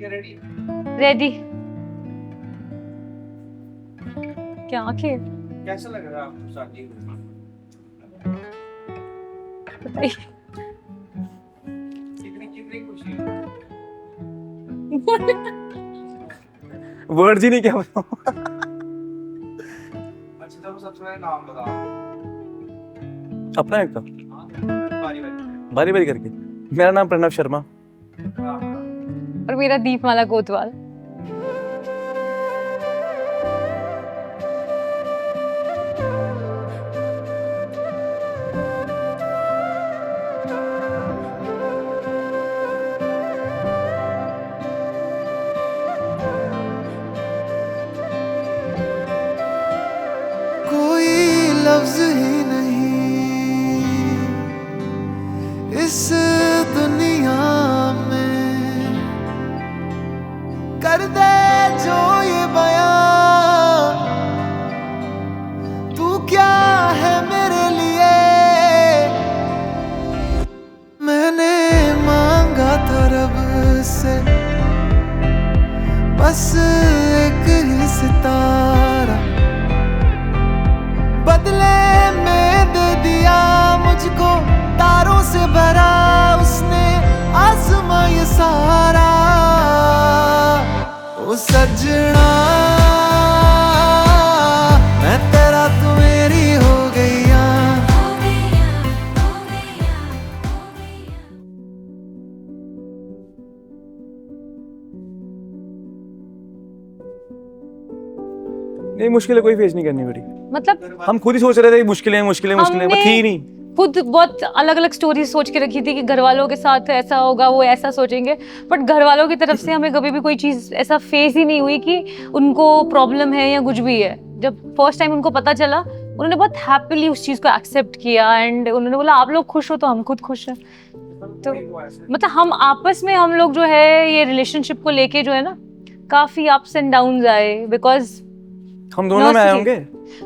Ready. क्या आंखें? कैसा लग रहा है आपको शादी में? बताइए। कितनी कितनी खुशी है? वर्ड ही नहीं क्या बताऊं। अच्छा तो सबसे पहले नाम बताओ अपना एक तो हाँ बारी बारी बारी बारी करके। मेरा नाम प्रणव शर्मा। हाँ और मेरा दीपमाला कोतवाल। कोई लफ्ज ही नहीं इस दुनिया में कर दे जो ये बयां तू क्या है मेरे लिए। मैंने मांगा था रब से बस एक ही सितारा, बदले में दे दिया मुझको तारों से भरा उसने आसमां ये सारा। ओ सजना मैं तेरा तू मेरी हो गईया। नहीं, मुश्किलें कोई फेस नहीं करनी पड़ी। मतलब हम खुद ही सोच रहे थे कि मुश्किलें मुश्किलें मुश्किलें, पर थी नहीं। खुद बहुत अलग अलग स्टोरी सोच के रखी थी कि घर वालों के साथ ऐसा होगा, वो ऐसा सोचेंगे, बट घर वालों की तरफ से हमें कभी भी कोई चीज ऐसा फेस ही नहीं हुई कि उनको प्रॉब्लम है या कुछ भी है। जब फर्स्ट टाइम उनको पता चला, उन्होंने बहुत हैप्पीली उस चीज को एक्सेप्ट किया एंड उन्होंने बोला आप लोग खुश हो तो हम खुद खुश हैं। तो मतलब हम आपस में हम लोग जो है ये रिलेशनशिप को लेके जो है ना काफी अप्स एंड डाउन्स आए, बिकॉज हम दोनों में आए होंगे।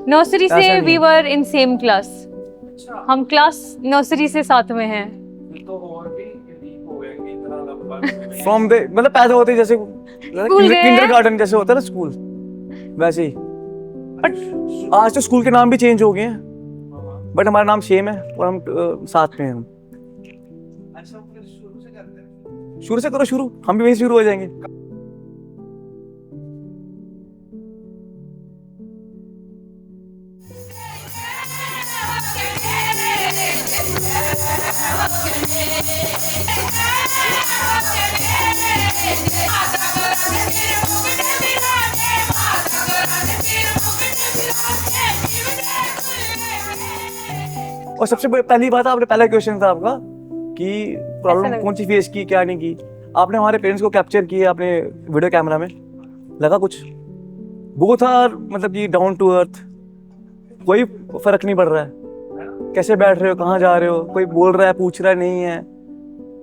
नर्सरी ऐसा से नहीं वी है। वर इन सेम क्लास। अच्छा हम क्लास नर्सरी से साथ में हैं। फिर तो और भी डीप हो गया कि इतना लंबा फ्रॉम द मतलब पैदा होते ही जैसे गए। किंडरगार्टन जैसे होता है ना स्कूल, वैसे ही। बट आज तो स्कूल के नाम भी चेंज हो गए हैं, बट हमारा नाम सेम है और हम साथ में हैं। हम अच्छा फिर शुरू से करते हैं। शुरू से करो शुरू, हम भी वहीं से शुरू हो जाएंगे। और सबसे पहली बात, आपने पहला क्वेश्चन था आपका कि प्रॉब्लम लगा। कौन सी फेस की क्या नहीं की। आपने हमारे पेरेंट्स को कैप्चर किया अपने वीडियो कैमरा में, लगा कुछ बोथ आर मतलब कि डाउन टू अर्थ, कोई फर्क नहीं पड़ रहा है। कैसे बैठ रहे हो, कहाँ जा रहे हो, कोई बोल रहा है पूछ रहा है नहीं है,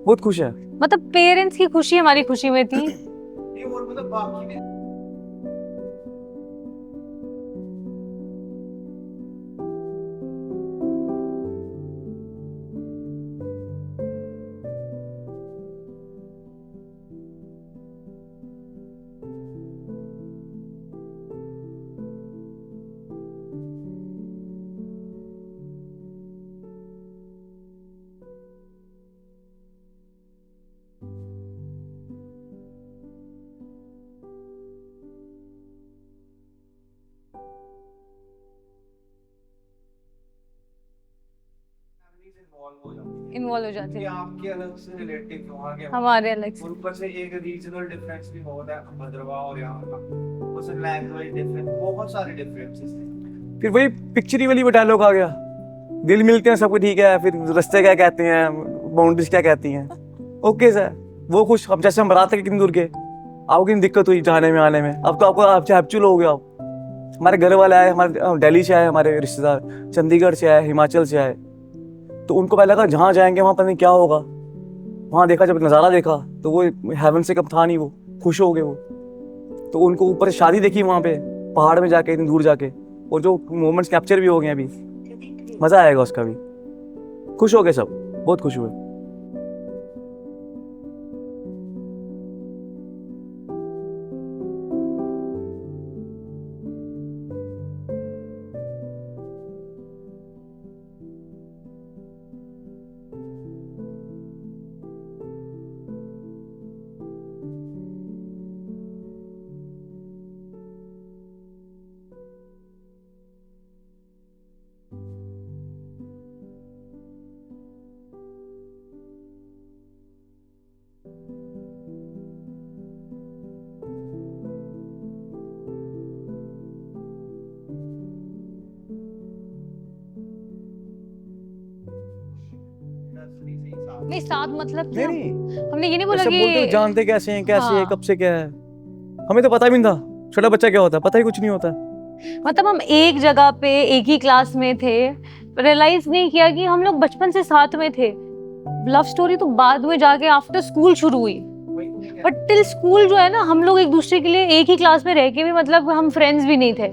बहुत खुश है। मतलब पेरेंट्स की खुशी हमारी खुशी में थी। ये और मतलब बाकी भी इन्वॉल्व हो जाते कि हैं आपके अलग से रिलेटिव वहाँ के हमारे अलग से। और ऊपर से एक रीजनल डिफरेंस भी बहुत है भद्रवाह और यहाँ का, ऊपर से लैंग्वेज डिफरेंस, बहुत सारे डिफरेंसेस थे। फिर वही पिक्चरी वाली डायलॉग आ गया, दिल मिलते हैं सबको ठीक है, फिर रास्ते क्या कहते हैं, बाउंड्रीज क्या कहती हैं। ओके सर, वो खुश। अब जैसे हम बारात के कितनी दूर के, आपको कितनी दिक्कत हुई जाने में आने में, अब तो आपको आपसे हैप्चुल हो गया। हमारे घर वाले आए, हमारे दिल्ली से आए, हमारे रिश्तेदार चंडीगढ़ से आए, हिमाचल से आए, तो उनको पहले लगा जहाँ जाएंगे वहाँ पता नहीं क्या होगा। वहाँ देखा, जब नज़ारा देखा तो वो हेवन से कम था नहीं, वो खुश हो गए वो। तो उनको ऊपर से शादी देखी वहाँ पे पहाड़ में जाके, इतनी दूर जाके, और जो मोमेंट्स कैप्चर भी हो गए अभी, मज़ा आएगा उसका भी। खुश हो गए, सब बहुत खुश हुए। आपकी अलग से रिलेटिव वहाँ के भद्रवाह और यहाँ का, ऊपर से एक रीजनल डिफरेंस भी बहुत है। हमारे अलग से। ऊपर से लैंग्वेज डिफरेंस, बहुत सारे डिफरेंसेस थे। फिर वही पिक्चरी वाली डायलॉग आ गया, दिल मिलते हैं सबको ठीक है, फिर रास्ते क्या कहते हैं, बाउंड्रीज क्या कहती हैं। ओके सर, वो खुश। अब जैसे हम बारात के कितनी दूर के, आपको तो आपसे हैप्चुल हो गया। हमारे घर वाले आए, हमारे दिल्ली से आए, हमारे रिश्तेदार चंडीगढ़ से आए, तो उनको पहले लगा जहाँ जाएंगे वहाँ पता नहीं क्या होगा। वहाँ देखा, जब नज़ारा देखा तो वो हेवन से कम था नहीं, वो खुश हो गए वो। तो उनको ऊपर से शादी देखी वहाँ पे पहाड़ में जाके, इतनी दूर जाके, और जो मोमेंट्स कैप्चर भी हो गए अभी, मज़ा आएगा उसका भी। खुश हो गए सब, बहुत खुश हुए। नर्सरी से ही साथ नहीं साथ मतलब नहीं क्या? नहीं, हमने ये नहीं बोला सब बोलते हो कि जानते कैसे हैं, कैसे है, हाँ। कब से क्या है, हमें तो पता भी नहीं था। छोटा बच्चा क्या होता है, पता ही कुछ नहीं होता। मतलब हम एक जगह पे एक ही क्लास में थे, रियलाइज नहीं किया कि हम लोग बचपन से साथ में थे। लव स्टोरी तो बाद में जाके आफ्टर स्कूल शुरू हुई, वही तो मैं कह बट टिल स्कूल जो है ना, हम लोग एक दूसरे के लिए एक ही क्लास में रह के भी मतलब हम फ्रेंड्स भी नहीं थे।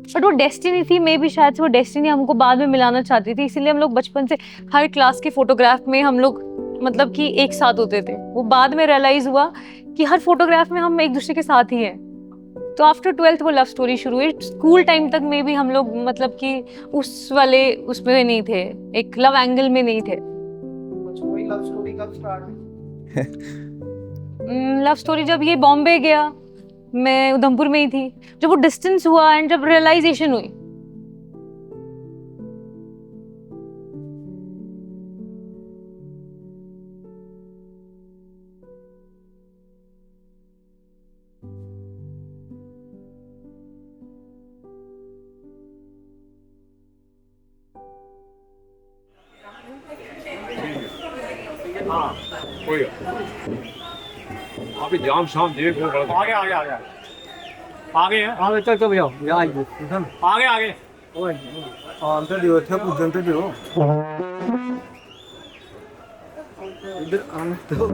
बट वो डेस्टिनी थी, मे बी शायद से वो डेस्टिनी हमको बाद में मिलाना चाहती थी, इसीलिए हम लोग बचपन से हर क्लास के फोटोग्राफ में हम लोग मतलब कि एक साथ होते थे। वो बाद में रियलाइज हुआ कि हर फोटोग्राफ में हम एक दूसरे के साथ ही हैं। तो आफ्टर 12th वो लव स्टोरी शुरू हुई। स्कूल टाइम तक में भी हम लोग मतलब कि उस वाले उसमें नहीं थे, एक लव एंगल में नहीं थे। कुछ वही लव स्टोरी कब स्टार्ट हुई? लव स्टोरी जब ये बॉम्बे गया, मैं उधमपुर में ही थी, जब वो डिस्टेंस हुआ एंड जब रियलाइजेशन हुई। कोई अभी जाम शाम देख लो आगे आगे आगे आगे है आगे चल चल भैया, यहाँ आइए। आगे आगे अंदर दियो थे, कुछ जनते दियो। इधर आने दो।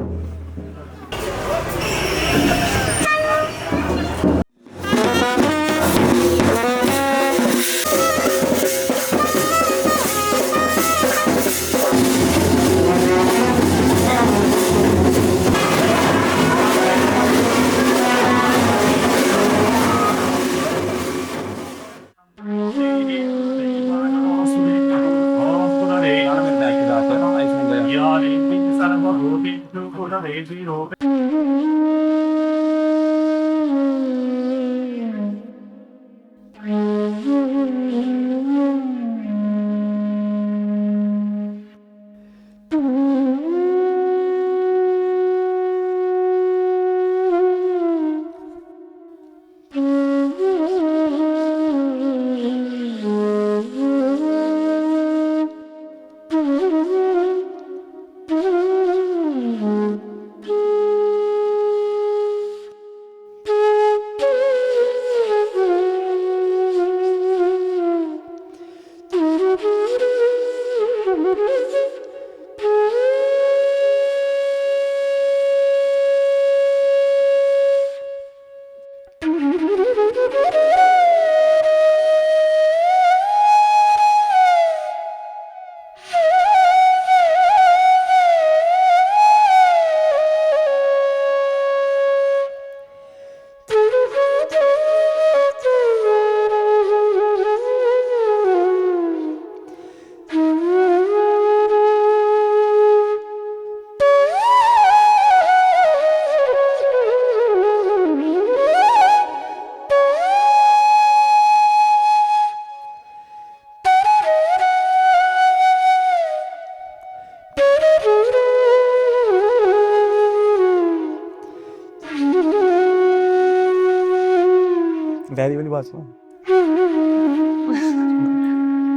डायरी वाली बात सुनो।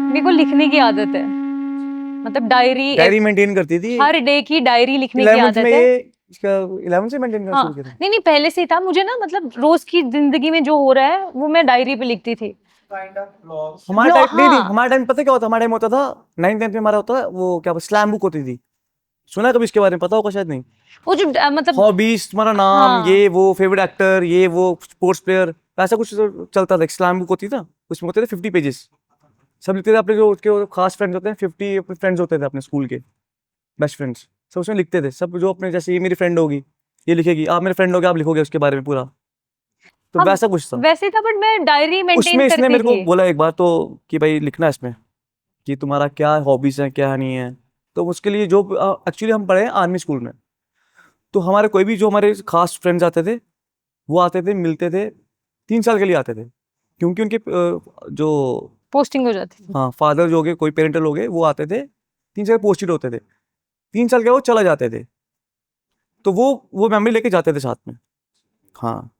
मेरे को लिखने की आदत है, मतलब डायरी डायरी मेंटेन करती थी हर डे की डायरी लिखने की 11th आदत में, है। ये इसका 11th से मेंटेन करना हाँ, शुरू किया था। नहीं नहीं पहले से ही था। मुझे ना मतलब रोज की जिंदगी में जो हो रहा है वो मैं डायरी पे लिखती थी। Kind of blogs. हमारे टाइम नहीं नहीं, हाँ। हमारे टाइम पता क्या होता, हमारे टाइम होता था 9th 10th में हमारा होता है वो क्या स्लैम बुक होती थी। सुना है कभी इसके बारे में? पता होगा शायद नहीं। वो जो मतलब हॉबीज, तुम्हारा नाम, हाँ। ये वो फेवरेट एक्टर, ये वो स्पोर्ट्स प्लेयर, ऐसा कुछ तो चलता था। एक स्लैम बुक होती था, उसमें होते थे 50 पेजेस। सब लिखते थे अपने जो उसके खास फ्रेंड्स होते हैं, 50 अपने फ्रेंड्स होते थे अपने स्कूल के बेस्ट फ्रेंड्स, सब उसमें लिखते थे। सब जो अपने, जैसे ये मेरी फ्रेंड होगी, ये लिखेगी, आप मेरे फ्रेंड होगे, आप लिखोगे उसके बारे में पूरा। तो अब वैसा कुछ था वैसे था, बट मैं डायरी उसमें। मेंटेन इसने करती मेरे को थी। बोला एक बार तो कि भाई लिखना है इसमें कि तुम्हारा क्या हॉबीज है क्या नहीं है। तो उसके लिए जो एक्चुअली हम पढ़े हैं आर्मी स्कूल में, तो हमारे कोई भी जो हमारे खास फ्रेंड्स आते थे, वो आते थे, मिलते थे, 3 साल के लिए आते थे, क्योंकि उनके जो पोस्टिंग हो जाती थी। हाँ फादर जो हो गए, कोई पेरेंटल हो गए, वो आते थे, 3 साल पोस्टेड होते थे, 3 साल के वो चला जाते थे, तो वो मेमोरी लेके जाते थे साथ में। हाँ,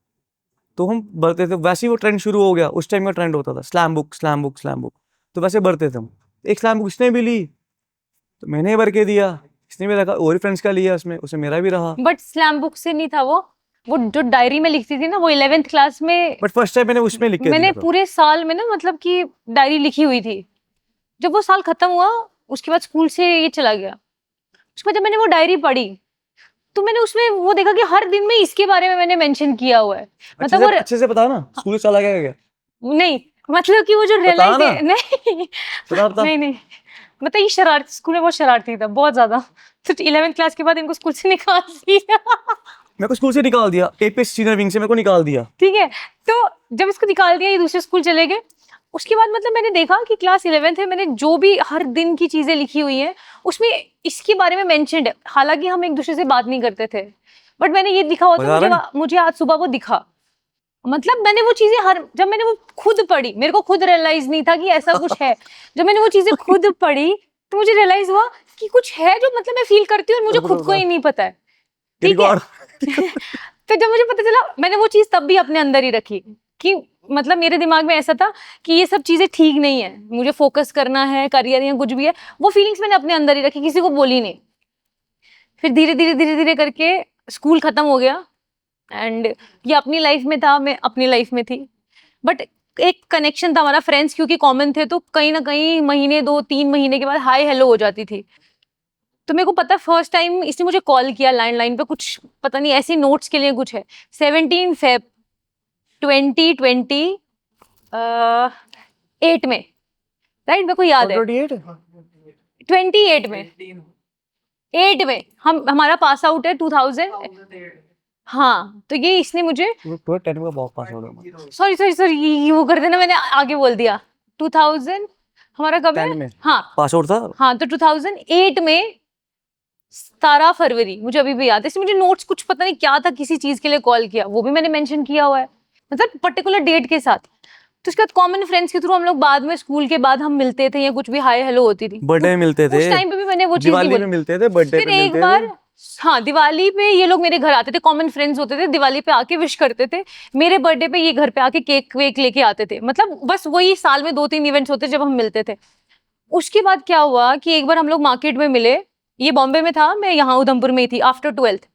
तो हम बढ़ते थे, वैसे ही वो ट्रेंड शुरू हो गया। उस टाइम का ट्रेंड होता था slam book slam book slam book, तो वैसे बढ़ते थे हम। एक स्लैम बुक इसने भी ली तो मैंने भर के दिया, इसने भी रखा, और फ्रेंड्स का लिया उसमें, उसमें मेरा भी रहा। बट स्लैम बुक से नहीं था वो जो डायरी में लिखती थी ना, वो 11th क्लास में बट फर्स्ट टाइम मैंने उसमें लिख के मैंने दिया था। पूरे साल में ना मतलब कि डायरी लिखी हुई थी। जब वो साल खत्म हुआ उसके बाद स्कूल से ये चला गया, उसके बाद जब मैंने वो डायरी पढ़ी तो मैंने उसमें वो देखा कि हर दिन में इसके बारे में मैंने मेंशन किया हुआ है। मतलब वो अच्छे से बता ना, स्कूल से चला गया क्या? नहीं मतलब कि वो जो बता रियलाइज ना। नहीं बता। नहीं मतलब ये शरारती, स्कूल में बहुत शरारती था, बहुत ज्यादा। तो 11th क्लास के बाद इनको स्कूल से निकाल दिया। मेरे को स्कूल से निकाल दिया, एपीएस सीनियर विंग से मेरे को निकाल दिया। ठीक है, तो जब इसको निकाल दिया ये दूसरे स्कूल चले गए। उसके बाद मतलब मैंने देखा कि क्लास 11th है, मैंने जो भी हर दिन की चीजें लिखी हुई हैं उसमें इसके बारे में मेंशन्ड है। हालांकि हम एक दूसरे से बात नहीं करते थे, बट मैंने ये लिखा हुआ था, मुझे आज सुबह वो दिखा। मतलब मैंने वो चीजें जब मैंने वो खुद पढ़ी, मेरे को खुद रियलाइज नहीं था कि ऐसा कुछ है। जब मैंने वो चीजें खुद पढ़ी तो मुझे रियलाइज हुआ कि कुछ है जो मतलब मैं फील करती हूँ और मुझे खुद को ही नहीं पता है। ठीक है। तो जब मुझे पता चला, मैंने वो चीज तब भी अपने अंदर ही रखी कि मतलब मेरे दिमाग में ऐसा था कि ये सब चीजें ठीक नहीं है, मुझे फोकस करना है, करियर या कुछ भी है। वो फीलिंग्स मैंने अपने अंदर ही रखी, किसी को बोली नहीं। फिर धीरे धीरे करके स्कूल खत्म हो गया एंड ये अपनी लाइफ में था, मैं अपनी लाइफ में थी। बट एक कनेक्शन था हमारा, फ्रेंड्स क्योंकि कॉमन थे, तो कहीं ना कहीं महीने 2-3 महीने के बाद हाय हेलो हो जाती थी। तो मेरे को पता फर्स्ट टाइम इसने मुझे कॉल किया लैंडलाइन पे, कुछ पता नहीं ऐसे नोट्स के लिए कुछ है, 17 Feb 2028 में, राइट? मेरे को याद है 28 में, 8 में हमारा पास आउट है 2000। हाँ, तो ये इसने मुझे पूरा 10 का बहुत पास हो गया। सॉरी ये वो कर देना, मैंने आगे बोल दिया। 2000 हमारा कब है? हाँ पास आउट था। हाँ, तो 2008 में 17 फरवरी, मुझे अभी भी याद है। इसमें मुझे नोट्स कुछ पता नहीं क्या था, किसी चीज के लिए कॉल किया, वो भी मैंने मेंशन किया हुआ है, मतलब पर्टिकुलर डेट के साथ। तो उसके बाद कॉमन फ्रेंड्स के थ्रू हम लोग बाद में स्कूल के बाद हम मिलते थे या कुछ भी हाय हेलो होती थी। बर्थडे में मिलते थे, उस टाइम पे भी मैंने वो चीज दिवाली में मिलते थे, बर्थडे फिर पे एक मिलते बार थे। हाँ, दिवाली पे ये लोग मेरे घर आते थे, कॉमन फ्रेंड्स होते थे, दिवाली पे आके विश करते थे। मेरे बर्थडे पे ये घर पे आके केक वेक लेके आते थे। मतलब बस वही साल में 2-3 इवेंट्स होते जब हम मिलते थे। उसके बाद क्या हुआ कि एक बार हम लोग मार्केट में मिले, ये बॉम्बे में था, मैं यहाँ उधमपुर में ही थी आफ्टर 12th।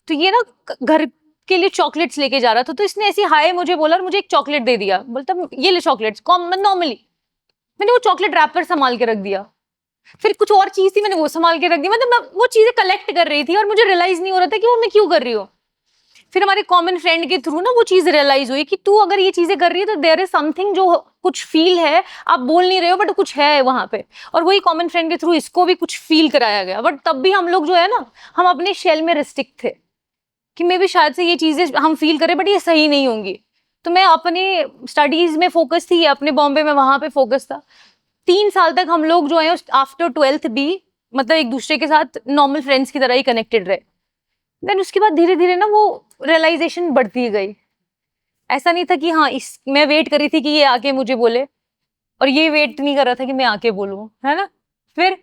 तो ये ना घर के लिए चॉकलेट्स लेके जा रहा था, तो इसने ऐसी हाय मुझे बोला और मुझे एक चॉकलेट दे दिया। बोलता ये ले चॉकलेट्स, कॉमन नॉर्मली। मैंने वो चॉकलेट रैपर संभाल के रख दिया। फिर कुछ और चीज थी, मैंने वो संभाल के रख दी। मतलब मैं वो चीजें कलेक्ट कर रही थी और मुझे रियलाइज नहीं हो रहा था कि वो मैं क्यों कर रही हूँ। फिर हमारे कॉमन फ्रेंड के थ्रू ना वो चीज रियलाइज हुई कि तू अगर ये चीजें कर रही है तो देयर इज समथिंग जो कुछ फील है, आप बोल नहीं रहे हो बट कुछ है वहां पे। और वही कॉमन फ्रेंड के थ्रू इसको भी कुछ फील कराया गया। बट तब भी हम लोग जो है ना, हम अपने शेल में रिस्ट्रिक्ट थे कि मे भी शायद से ये चीजें हम फील करें बट ये सही नहीं होंगी। तो मैं अपने स्टडीज में फोकस थी, अपने बॉम्बे में वहां पे फोकस था। 3 साल तक हम लोग जो है आफ्टर 12th भी मतलब एक दूसरे के साथ नॉर्मल फ्रेंड्स की तरह ही कनेक्टेड रहे। देन उसके बाद धीरे धीरे ना वो रियलाइजेशन बढ़ती गई। ऐसा नहीं था कि हाँ मैं वेट कर रही थी कि ये आके मुझे बोले और ये वेट नहीं कर रहा था कि मैं आके बोलूँ, है ना। फिर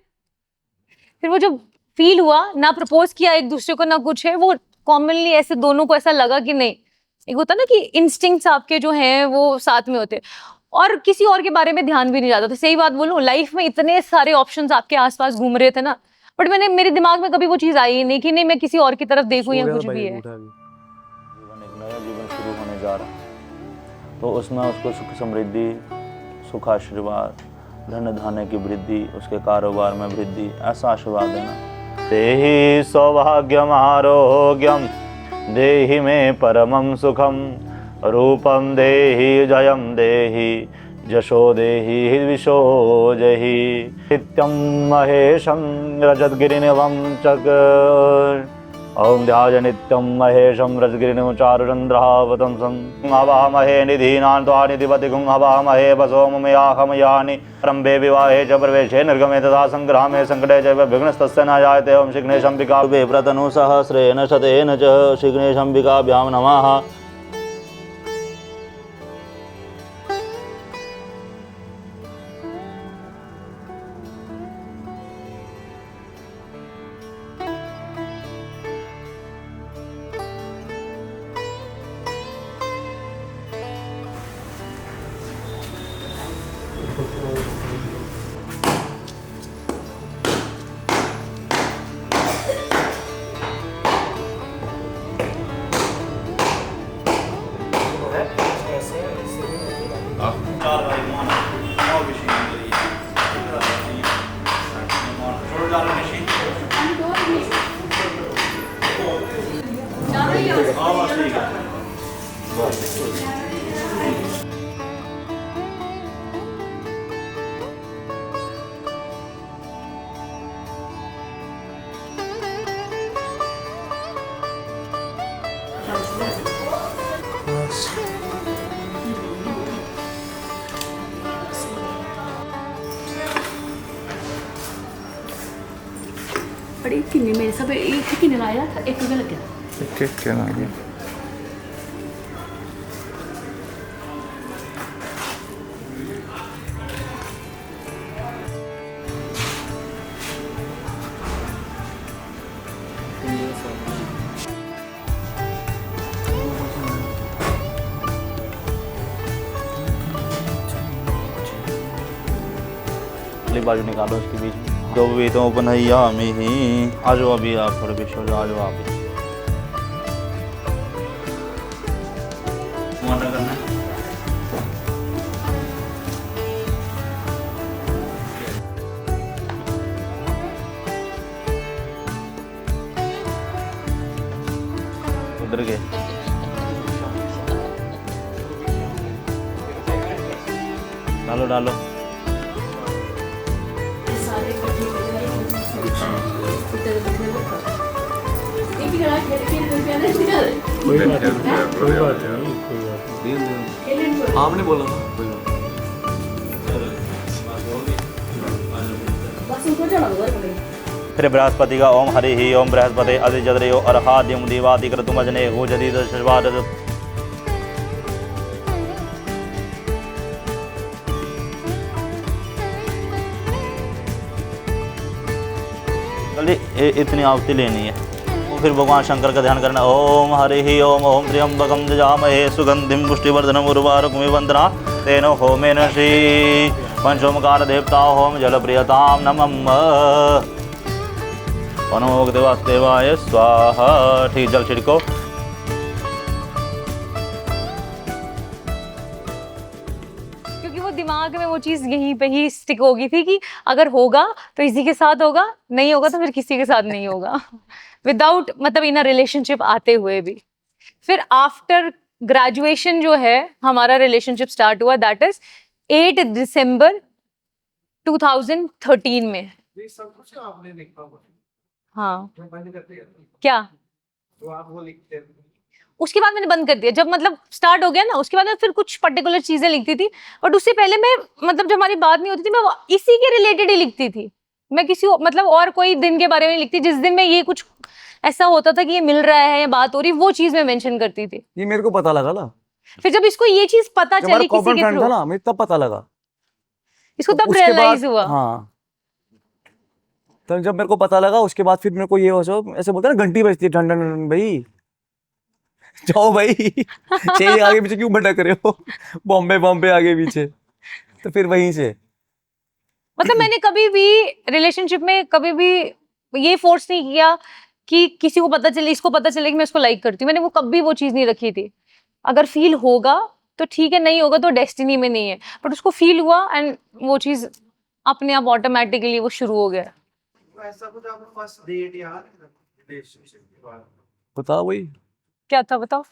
वो जो फील हुआ ना, प्रपोज किया एक दूसरे को ना कुछ है, वो कॉमनली ऐसे दोनों को ऐसा लगा कि नहीं, एक होता ना कि इंस्टिंक्ट्स आपके जो हैं वो साथ में होते और किसी और के बारे में ध्यान भी नहीं जाता। तो सही बात बोलूं, लाइफ में इतने सारे ऑप्शंस आपके आसपास घूम रहे थे ना, बट मेरे दिमाग में कभी वो चीज आई ही नहीं कि नहीं मैं किसी और की तरफ देखूं या कुछ भी है। जीवन एक नया जीवन शुरू होने जा रहा, तो उसमें उसको सुख समृद्धि, सुख आशीर्वाद, धन धान्य की वृद्धि, उसके कारोबार में वृद्धि, ऐसा आशीर्वाद देना। देहि सौभाग्यम आरोग्यम देहि में परमं सुखम, रूपम देहि जयम देहि यशो देहि विशो जहि, नित्यं महेशं रजतगिरिनिभं चक्र। ओम ध्याय नित्यं महेशं रजतगिरिनिभं चारुचन्द्रावतंसं, हवामहे निधीनां त्वा निधिपतिगुं, हवामहे वसो ममयाहमयानि। आरम्भे विवाहे च प्रवेशे निर्गमे तथा संग्रामे संकटे च विघ्नस्तस्य न जायते। ओम श्रीगणेशाम्बिका व्रतनुसहस्रेण शतेन च श्रीगणेशाम्बिकाभ्यां नमः। बड़ी किन्ने मेरे सब एक किन्ने लाया था एक में लग गया क्या नाम है? बाजू निकालो उसके बीच में दो भी तो बनैया में ही आ जाओ अभी आप थोड़े विश्व आ जाओ आप करना है। उधर गए डालो डालो आपने बोला फिर बृहस्पति का ओम हरि ही ओम बृहस्पति अधि जदरे अर्हाद्यम दिवादि क्रतुम अजने हो जदीद शवाद इतनी आहुति लेनी है। फिर भगवान शंकर का ध्यान करना ओम हरि ही ओम त्र्यंबकम जजामहे सुगंधिम पुष्टिवर्धनम उर्वारुकमिव वंदना तेनो होमेन श्री पंचोमकार देवता होम जल प्रियताम नमः वनमोग देवाय स्वाहा। ठीक जल छिड़को। क्योंकि वो दिमाग में वो चीज यहीं पे ही स्टिक हो गई थी कि अगर होगा तो इसी के साथ होगा, नहीं होगा तो फिर किसी के साथ नहीं होगा। विदाउट मतलब इन अ रिलेशनशिप आते हुए भी। फिर आफ्टर ग्रेजुएशन जो है हमारा रिलेशनशिप स्टार्ट हुआ, दैट इज 8 दिसंबर 2013 में। ये सब कुछ आपने लिखा हुआ है। हाँ मैं बंद कर दिया क्या? तो आप वो लिखते हैं। उसके बाद मैंने बंद कर दिया, जब मतलब स्टार्ट हो गया ना उसके बाद मैं फिर कुछ पर्टिकुलर चीजें लिखती थी, बट उससे पहले मैं मतलब जब हमारी बात नहीं होती थी मैं इसी के रिलेटेड ही लिखती थी। मैं किसी मतलब और कोई दिन के बारे में नहीं लिखती, जिस दिन में ये कुछ ऐसा होता था कि ये मिल रहा है या बात हो रही, वो चीज मैं मेंशन करती थी। ये मेरे को पता लगा ना, फिर जब इसको ये चीज पता चली किसी के थ्रू, था ना, मुझे तब पता लगा, इसको तब उसके रियलाइज बाद हुआ। हाँ, तब जब मेरे को पता लगा उसके बाद फिर मेरे को ये ऐसे बोलते हैं ना, घंटी बजती है ठंड ठंड, भाई जाओ भाई चाहिए आगे पीछे क्यों भटक रहे हो, बॉम्बे बॉम्बे आगे पीछे। तो फिर वहीं से मतलब मैंने कभी भी रिलेशनशिप में कभी भी ये फोर्स नहीं किया कि किसी को पता चले, इसको पता चले कि मैं उसको लाइक करती हूँ। मैंने वो कभी वो चीज नहीं रखी थी। अगर फील होगा तो ठीक है, नहीं होगा तो डेस्टिनी में नहीं है, बट उसको फील हुआ एंड वो चीज अपने आप ऑटोमेटिकली वो शुरू हो गया। तो ऐसा कुछ आपको फर्स्ट डेट याद है रिलेशनशिप के बाद? बताओ वही क्या था बताओ?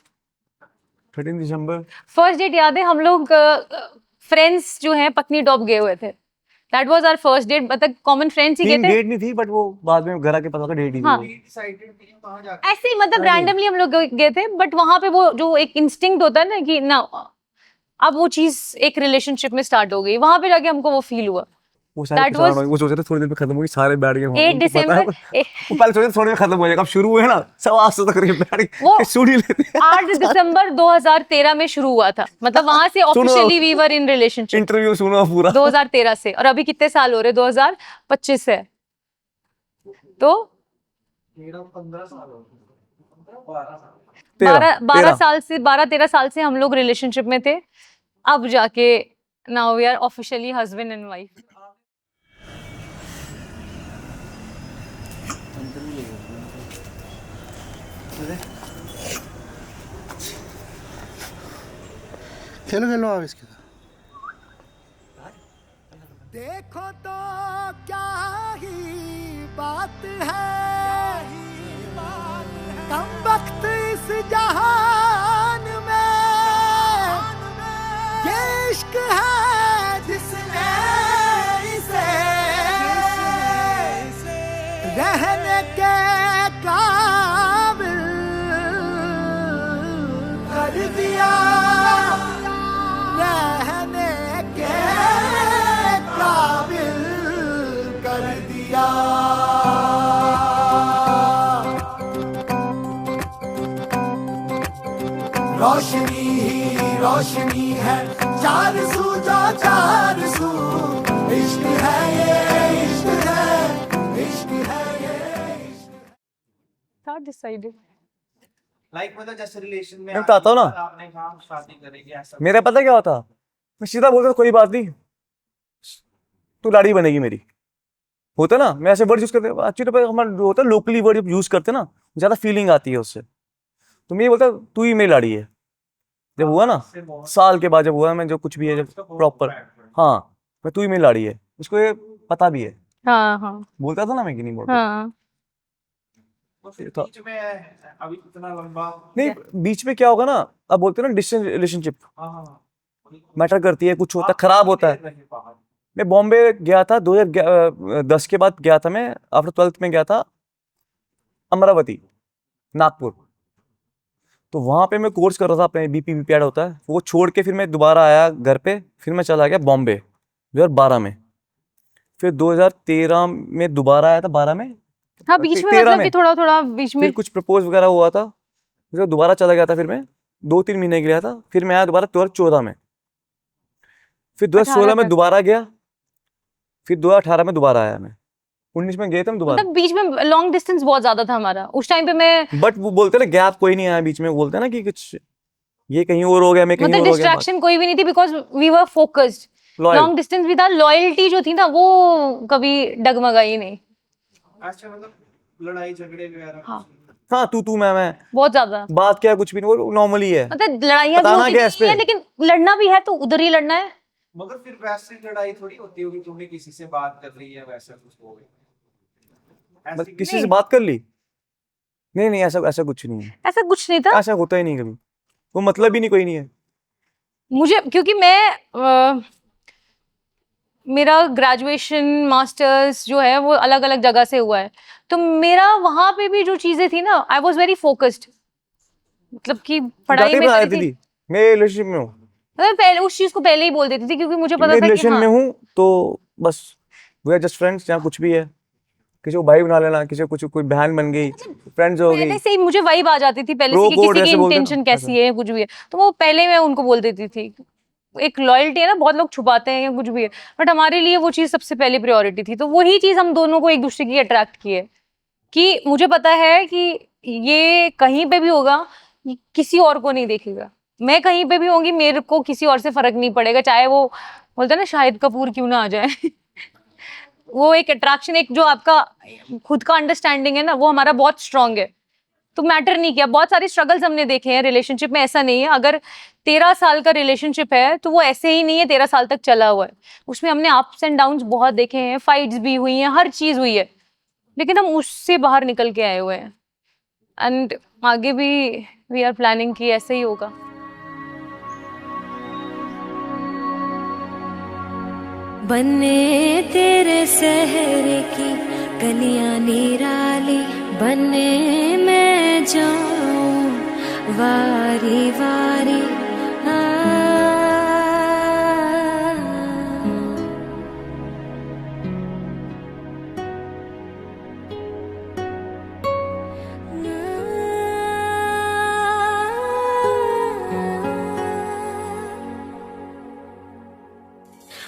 13 दिसंबर। फर्स्ट डेट याद है, हम लोग फ्रेंड्स जो हैं पत्नी टॉप गए हुए थे। That was our first date. मतलब कॉमन फ्रेंड्स ही गए थे। डेट नहीं थी, बट वो बाद में घर आके पता लगा डेट ही थी हाँ। वो। डिसाइडेड थी कहां जाके? ऐसे ही मतलब रैंडमली हम लोग गए थे, बट वहां पे वो जो एक इंस्टिंक्ट होता है ना कि ना, अब वो चीज एक रिलेशनशिप में स्टार्ट हो गई। वहां पे जाके हमको वो फील हुआ। वो सारे वो सोच रहे थे थोड़ी देर में खत्म होगी, सारे बैठ गए। 8 दिसंबर वो पहले सोचे थोड़ी देर खत्म हो जाएगा, अब शुरू हुए ना सब आज तक बैठ वो के सुन ही लेते हैं। 8 दिसंबर 2013 में शुरू हुआ था। मतलब वहां से officially we were in relationship. Interview सुनो पूरा 2013 से, और अभी कितने साल हो रहे? 2025 है तो 15 साल हो गए। 12 साल से 12-13 साल से हम लोग रिलेशनशिप में थे। अब जाके now we are officially husband and wife. खेलो खेलो आप इसके साथ। देखो तो क्या ही बात है, कम वक्त इस रहने के काबिल कर दिया, रहने के काबिल कर दिया। रोशनी ही रोशनी है, चार सू जो चार सू, इश्क है ये, इश्क है, इश्क है ये। Not decided. लाइक मतलब जैसे रिलेशन में मैं बताता हूँ ना। आपने कहा हम शादी करेंगे ऐसा मेरा पता क्या होता, मैं सीधा बोलता कोई बात नहीं, तू लाड़ी बनेगी मेरी, होता ना। मैं ऐसे वर्ड यूज करते, एक्चुअली हमारा जो होता है लोकली वर्ड यूज करते ना, ज्यादा फीलिंग आती है उससे। तो मैं ये बोलता तू ही मेरी लाड़ी है। जब हुआ ना साल के बाद, जब हुआ मैं जो कुछ भी है जब प्रॉपर, हाँ मैं तू ही मेरी लाड़ी है, उसको ये पता भी है। हाँ हाँ बोलता था ना मैं कि नहीं बोलता हाँ। तो फिर बीच में अभी इतना लंबा नहीं, बीच में क्या होगा ना, अब बोलते हैं ना डिस्टेंस रिलेशनशिप मैटर करती है, कुछ होता है खराब होता है। मैं बॉम्बे गया था 2010 के बाद गया था, मैं आफ्टर 12th में गया था अमरावती नागपुर। तो वहां पे मैं कोर्स कर रहा था अपने, बीपीएड होता है वो, छोड़ के फिर मैं दोबारा आया घर पे, फिर मैं चला गया बॉम्बे 2012 में, फिर 2013 में दोबारा आया था 12 में, हाँ बीच में 13 मतलब कि थोड़ा थोड़ा बीच में फिर कुछ प्रपोज वगैरह हुआ था, फिर दोबारा चला गया था, फिर मैं 2-3 महीने के लिए था, फिर मैं आया दोबारा 2014 में, फिर 2016 में दोबारा गया, फिर 2018 में दोबारा आया मैं, 19 में गए थे हम दोबारा। मतलब बीच में लॉन्ग डिस्टेंस बहुत ज्यादा था हमारा उस टाइम पे। मैं बट वो बोलते ना गैप कोई नहीं आया बीच में, बोलते ना कि कुछ ये कहीं और हो गया, मैं कहीं मतलब और हो गया। डिस्ट्रैक्शन कोई भी नहीं थी, because we were focused. Loyal long distance भी था, लॉयल्टी जो थी ना वो कभी डगमगाई नहीं। अच्छा मतलब लड़ाई झगड़े वगैरह हाँ। हाँ, तू मैं बहुत ज्यादा बात क्या है, कुछ भी नहीं, वो नॉर्मली है। मतलब लड़ाइयाँ भी बताना होती क्या इस पे? है, लेकिन लड़ना भी है तो उधर ही लड़ना है। मगर फिर वैसे लड़ाई थोड़ी होती होगी, तुमने किसी से बात कर रही है वैसा कुछ हो गया बस किसी से बात कर ली? नहीं ऐसा कुछ नहीं है, ऐसा कुछ नहीं था ऐसा होता ही नहीं कभी, वो मतलब ही नहीं, कोई नहीं है। मुझे, क्योंकि मैं मेरा ग्रेजुएशन मास्टर्स जो है वो अलग अलग जगह से हुआ है, तो मेरा वहां पे भी जो चीजें थी ना, आई वॉज वेरी फोकस्ड। मतलब कि पढ़ाई में आई थी। थी, मैं रिलेशनशिप में हूँ, मतलब पहले उस चीज को पहले ही बोल देती थी, क्योंकि मुझे पता मैं था कि रिलेशन हाँ, में हूँ, तो बस वी आर जस्ट फ्रेंड्स। जहाँ कुछ भी है, किसी को भाई बना लेना, किसी को कुछ, कोई बहन बन गई, फ्रेंड्स हो गई, पहले से ही मुझे वाइब आ जाती थी पहले से Bro कि code किसी की ऐसे बोलते हैं ना, इंटेंशन कैसी है, कुछ भी है तो वो पहले मैं उनको बोल देती थी। एक लॉयल्टी है ना, बहुत लोग छुपाते हैं या कुछ भी है, बट हमारे लिए वो चीज सबसे पहली प्रायोरिटी थी। तो वही चीज हम दोनों को एक दूसरे की अट्रैक्ट की है, कि मुझे पता है कि ये कहीं पे भी होगा, ये किसी और को नहीं देखेगा, मैं कहीं पे भी होंगी, मेरे को किसी और से फर्क नहीं पड़ेगा, चाहे वो बोलते हैं ना शाहिद कपूर क्यों ना आ जाए। वो एक अट्रैक्शन, एक जो आपका खुद का अंडरस्टैंडिंग है ना, वो हमारा बहुत स्ट्रांग है, तो मैटर नहीं किया। बहुत सारे स्ट्रगल्स हमने देखे हैं रिलेशनशिप में, ऐसा नहीं है अगर 13 साल का रिलेशनशिप है तो वो ऐसे ही नहीं है 13 साल तक चला हुआ है, उसमें हमने अप्स एंड डाउन्स बहुत देखे हैं, फाइट्स भी हुई हैं, हर चीज हुई है, लेकिन हम उससे बाहर निकल के आए हुए हैं। एंड आगे भी वी आर प्लानिंग कि ऐसे ही होगा। बने तेरे शहर की गलियां निराली, बने मैं जाऊं वारी वारी।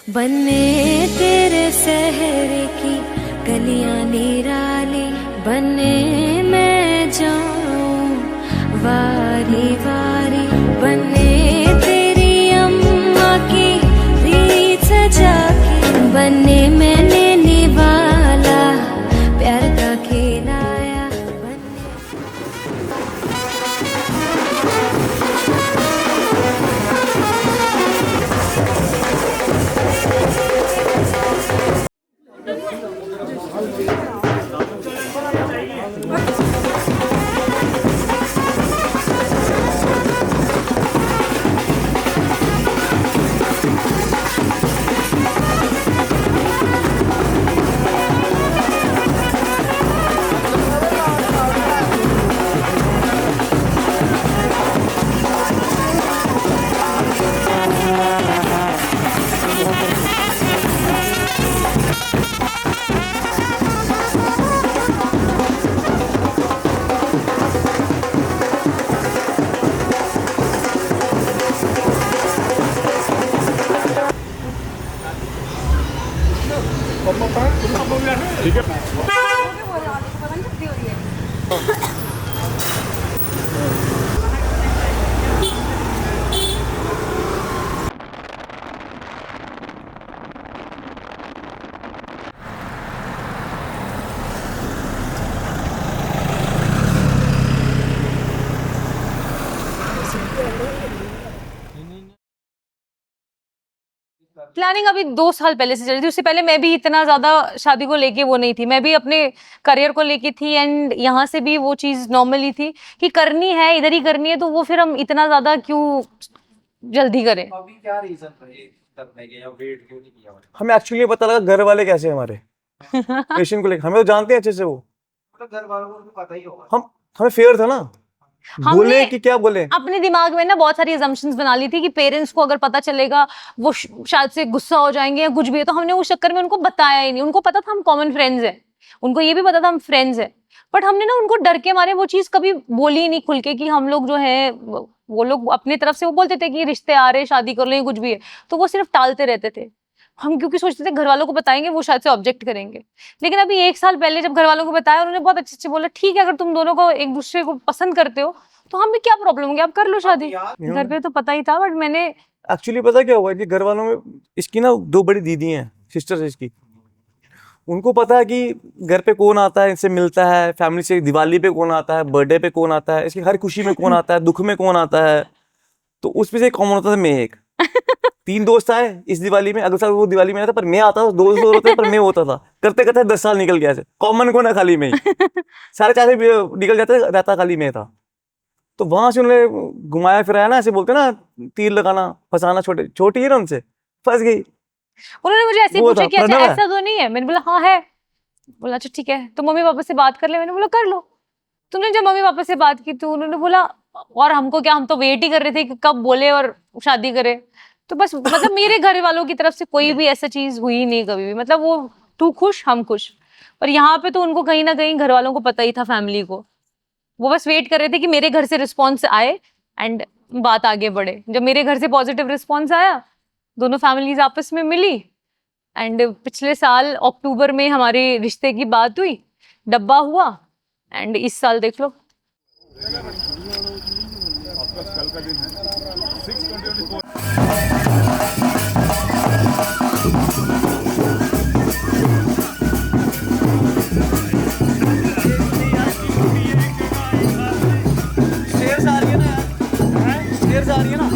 बने तेरे शहर की गलियां निराली, बने मैं जाऊं वारी वारी। बने तेरी अम्मा की रीत सजा के, बने मैंने निवाला प्यार का खिलाया। प्लानिंग अभी 2 साल पहले से चल रही थी। उससे पहले मैं भी इतना ज्यादा शादी को लेके वो नहीं थी, मैं भी अपने करियर को लेके थी। एंड यहाँ से भी वो चीज नॉर्मली थी कि करनी है, इधर ही करनी है, तो वो फिर हम इतना ज्यादा क्यों जल्दी करें। अभी क्या रीजन रहे करने के या वेट क्यों नहीं किया? हमें एक्चुअली पता लगा घर वाले कैसे हैं हमारे पेशेंट को लेकर, हमें तो जानते हैं अच्छे से वो। मतलब घर वालों को तो पता ही होगा। हमें फेयर था ना, बोले हमने कि क्या बोले। अपने दिमाग में ना बहुत सारी assumptions बना ली थी कि पेरेंट्स को अगर पता चलेगा वो शायद से गुस्सा हो जाएंगे या कुछ भी है, तो हमने उस चक्कर में उनको बताया ही नहीं। उनको पता था हम कॉमन फ्रेंड्स हैं, उनको ये भी पता था हम फ्रेंड्स हैं, बट हमने ना उनको डर के मारे वो चीज कभी बोली ही नहीं खुल के कि हम लोग जो है, वो लोग अपनी तरफ से वो बोलते थे कि रिश्ते आ रहे, शादी कर लें, कुछ भी है, तो वो सिर्फ टालते रहते थे। हम क्योंकि सोचते थे घर वालों को बताएंगे वो शायद से ऑब्जेक्ट करेंगे। लेकिन अभी 1 साल पहले जब घर वालों को बताया, उन्होंने बहुत अच्छे से बोला ठीक है, अगर तुम दोनों को एक दूसरे को पसंद करते हो तो हमें क्या प्रॉब्लम होगी, आप कर लो शादी। घर पे तो पता ही था, बट मैंने एक्चुअली पता क्या हुआ कि घर वालों में इसकी ना 2 बड़ी दीदी हैं, सिस्टर्स इसकी। उनको पता है कि घर पे कौन आता है, इनसे मिलता है, फैमिली से दिवाली पे कौन आता है, बर्थडे पे कौन आता है, इसकी हर खुशी में कौन आता है, दुख में कौन आता है। तो उसमें से कॉमन होता था मैं एक। 3 दोस्त आए इस दिवाली में, अगले साल वो दिवाली में आता, पर मैं आता था, 2 दोस्त होते पर मैं होता था। करते करते 10 साल निकल गया। कॉमन कौन है खाली में ही, सारे चाहे निकल जाते, रहता खाली में था। तो वहां से उन्होंने घुमाया फिराया ना, ऐसे बोलते ना, तीर लगाना, फंसाना, छोटी है ना, उनसे फंस गई। उन्होंने मुझे ऐसे ही वो पूछा था, कि अच्छा प्रणव है। ऐसा तो नहीं है। मैंने बोला हाँ है। बोला अच्छा ठीक है, तो मम्मी पापा से बात कर ले। मैंने बोला कर लो। तुमने जब मम्मी पापा से बात की तो उन्होंने बोला और हमको क्या, हम तो वेट ही कर रहे थे कि कब बोले और शादी करे। तो बस मतलब मेरे घर वालों की तरफ से कोई भी ऐसा चीज हुई नहीं कभी भी। मतलब वो तू खुश हम खुश। पर यहाँ पे तो उनको कहीं ना कहीं घर वालों को पता ही था, फैमिली को। वो बस वेट कर रहे थे कि मेरे घर से रिस्पॉन्स आए एंड बात आगे बढ़े। जब मेरे घर से पॉजिटिव रिस्पॉन्स आया, दोनों फैमिलीज आपस में मिली एंड पिछले साल अक्टूबर में हमारे रिश्ते की बात हुई, डब्बा हुआ एंड इस साल देख लो। स्टेयर्स आ रही है ना यार, स्टेयर्स आ रही है ना।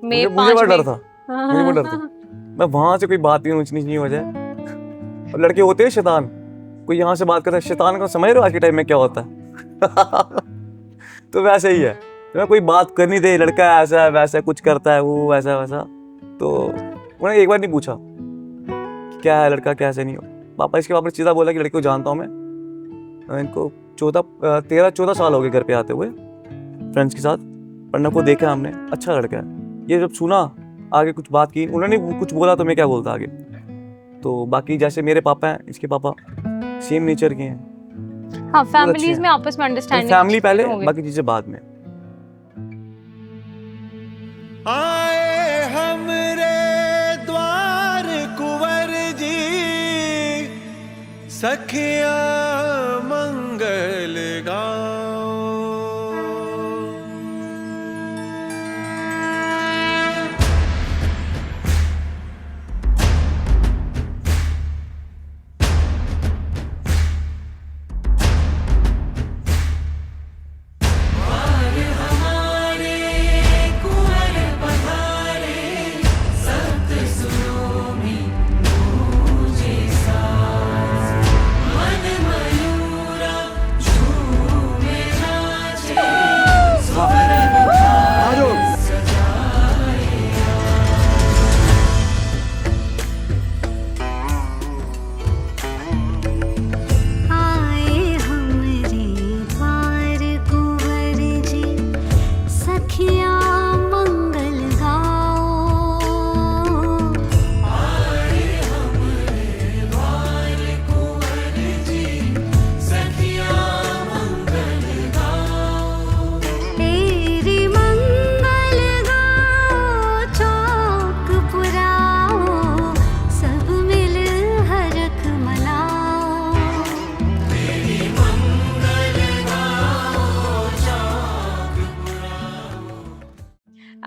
मैं मुझे बड़ा डर में- था, मुझे बड़ा डर था। मैं वहां से कोई बात नहीं ऊंच नीच नहीं हो जाए। और लड़के होते हैं शैतान, कोई यहाँ से बात करता है, शैतान को समझ रहे हो आज के टाइम में क्या होता है। तो वैसे ही है, तो मैं कोई बात कर नहीं दे, लड़का ऐसा है वैसा कुछ करता है, वो वैसा वैसा। तो उन्होंने एक बार नहीं पूछा कि क्या है लड़का कैसे नहीं हो। पापा इसके पापा ने सीधा बोला कि लड़के को जानता हूँ मैं, इनको 13-14 साल हो गए घर पे आते हुए फ्रेंड्स के साथ, पढ़ने को देखा हमने, अच्छा लड़का है। ये जब सुना, आगे कुछ बात की, उन्होंने कुछ बोला तो मैं क्या बोलता आगे। तो बाकी जैसे मेरे पापा हैं, इसके पापा सेम नेचर के हैं। हाँ, अच्छे फैमिलीज हैं। में आपस में अंडरस्टैंडिंग फैमिली पहले, होगी। बाकी चीजें बाद में। आए हमरे द्वार कुंवर जी, सखिया मंगल गाओ।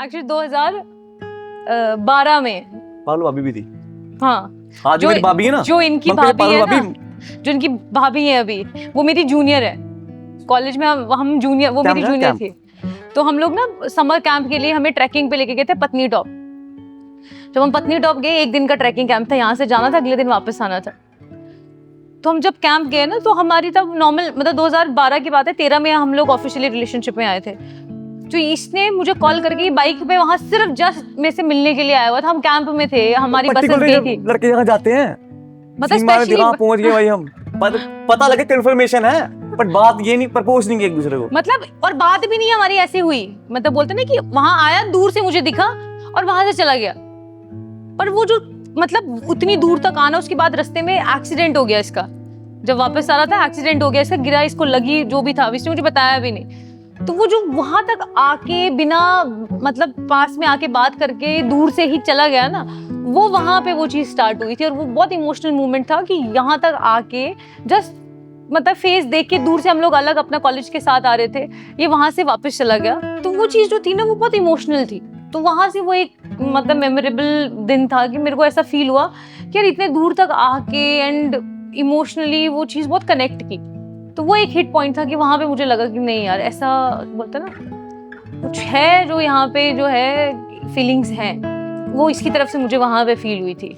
एक्चुअली 2012 में। पालू भाभी भी थी। हाँ, हाँ जो मेरी भाभी है ना, जो इनकी मंगल भाभी है पालू ना, जो इनकी भाभी है अभी, वो मेरी जूनियर है कॉलेज में। हम जूनियर, वो मेरी जूनियर थी। तो हम लोग ना समर कैंप के लिए हमें ट्रैकिंग पे लेके गए थे पत्नी टॉप। जब हम पत्नी टॉप गए, 1 दिन का ट्रैकिंग कैंप था, यहाँ से जाना था, अगले दिन वापस आना था। तो हम जब कैंप गए ना, तो हमारी तब नॉर्मल, मतलब 2012 की बात है, 13 में हम लोग ऑफिशियली रिलेशनशिप में आए थे। तो इसने मुझे कॉल करके बाइक पे वहां सिर्फ जस्ट में से मिलने के लिए आया हुआ था। हम कैंप में थे, हमारी बसेस गई थी। लड़के यहाँ जाते हैं, मतलब सीमा में स्पेशली दिमाग पहुंच गए भाई हम, पता लगे कंफर्मेशन है, पर बात ये नहीं, प्रपोज नहीं किया एक दूसरे को। मतलब और बात भी नहीं हमारी ऐसी हुई, मतलब बोलते ना कि वहां आया, दूर से मुझे दिखा और वहां से चला गया। पर वो जो मतलब उतनी दूर तक आना, उसके बाद रास्ते में एक्सीडेंट हो गया इसका। जब वापस आ रहा था एक्सीडेंट हो गया इसका, गिरा, इसको लगी, जो भी था, इसने मुझे बताया भी नहीं। तो वो जो वहां तक आके बिना मतलब पास में आके बात करके दूर से ही चला गया ना, वो वहां पे वो चीज स्टार्ट हुई थी। और वो बहुत इमोशनल मोमेंट था कि यहाँ तक आके जस्ट मतलब फेस देख के दूर से हम लोग अलग अपना कॉलेज के साथ आ रहे थे, ये वहां से वापस चला गया। तो वो चीज जो थी ना, वो बहुत इमोशनल थी। तो वहां से वो एक मतलब मेमोरेबल दिन था कि मेरे को ऐसा फील हुआ कि यार इतने दूर तक आके एंड इमोशनली वो चीज़ बहुत कनेक्ट की। तो वो एक हिट पॉइंट था कि वहाँ पे मुझे लगा कि नहीं यार, ऐसा बोलते ना कुछ है जो यहाँ पे जो है फीलिंग्स हैं, वो इसकी तरफ से मुझे वहाँ पे फील हुई थी।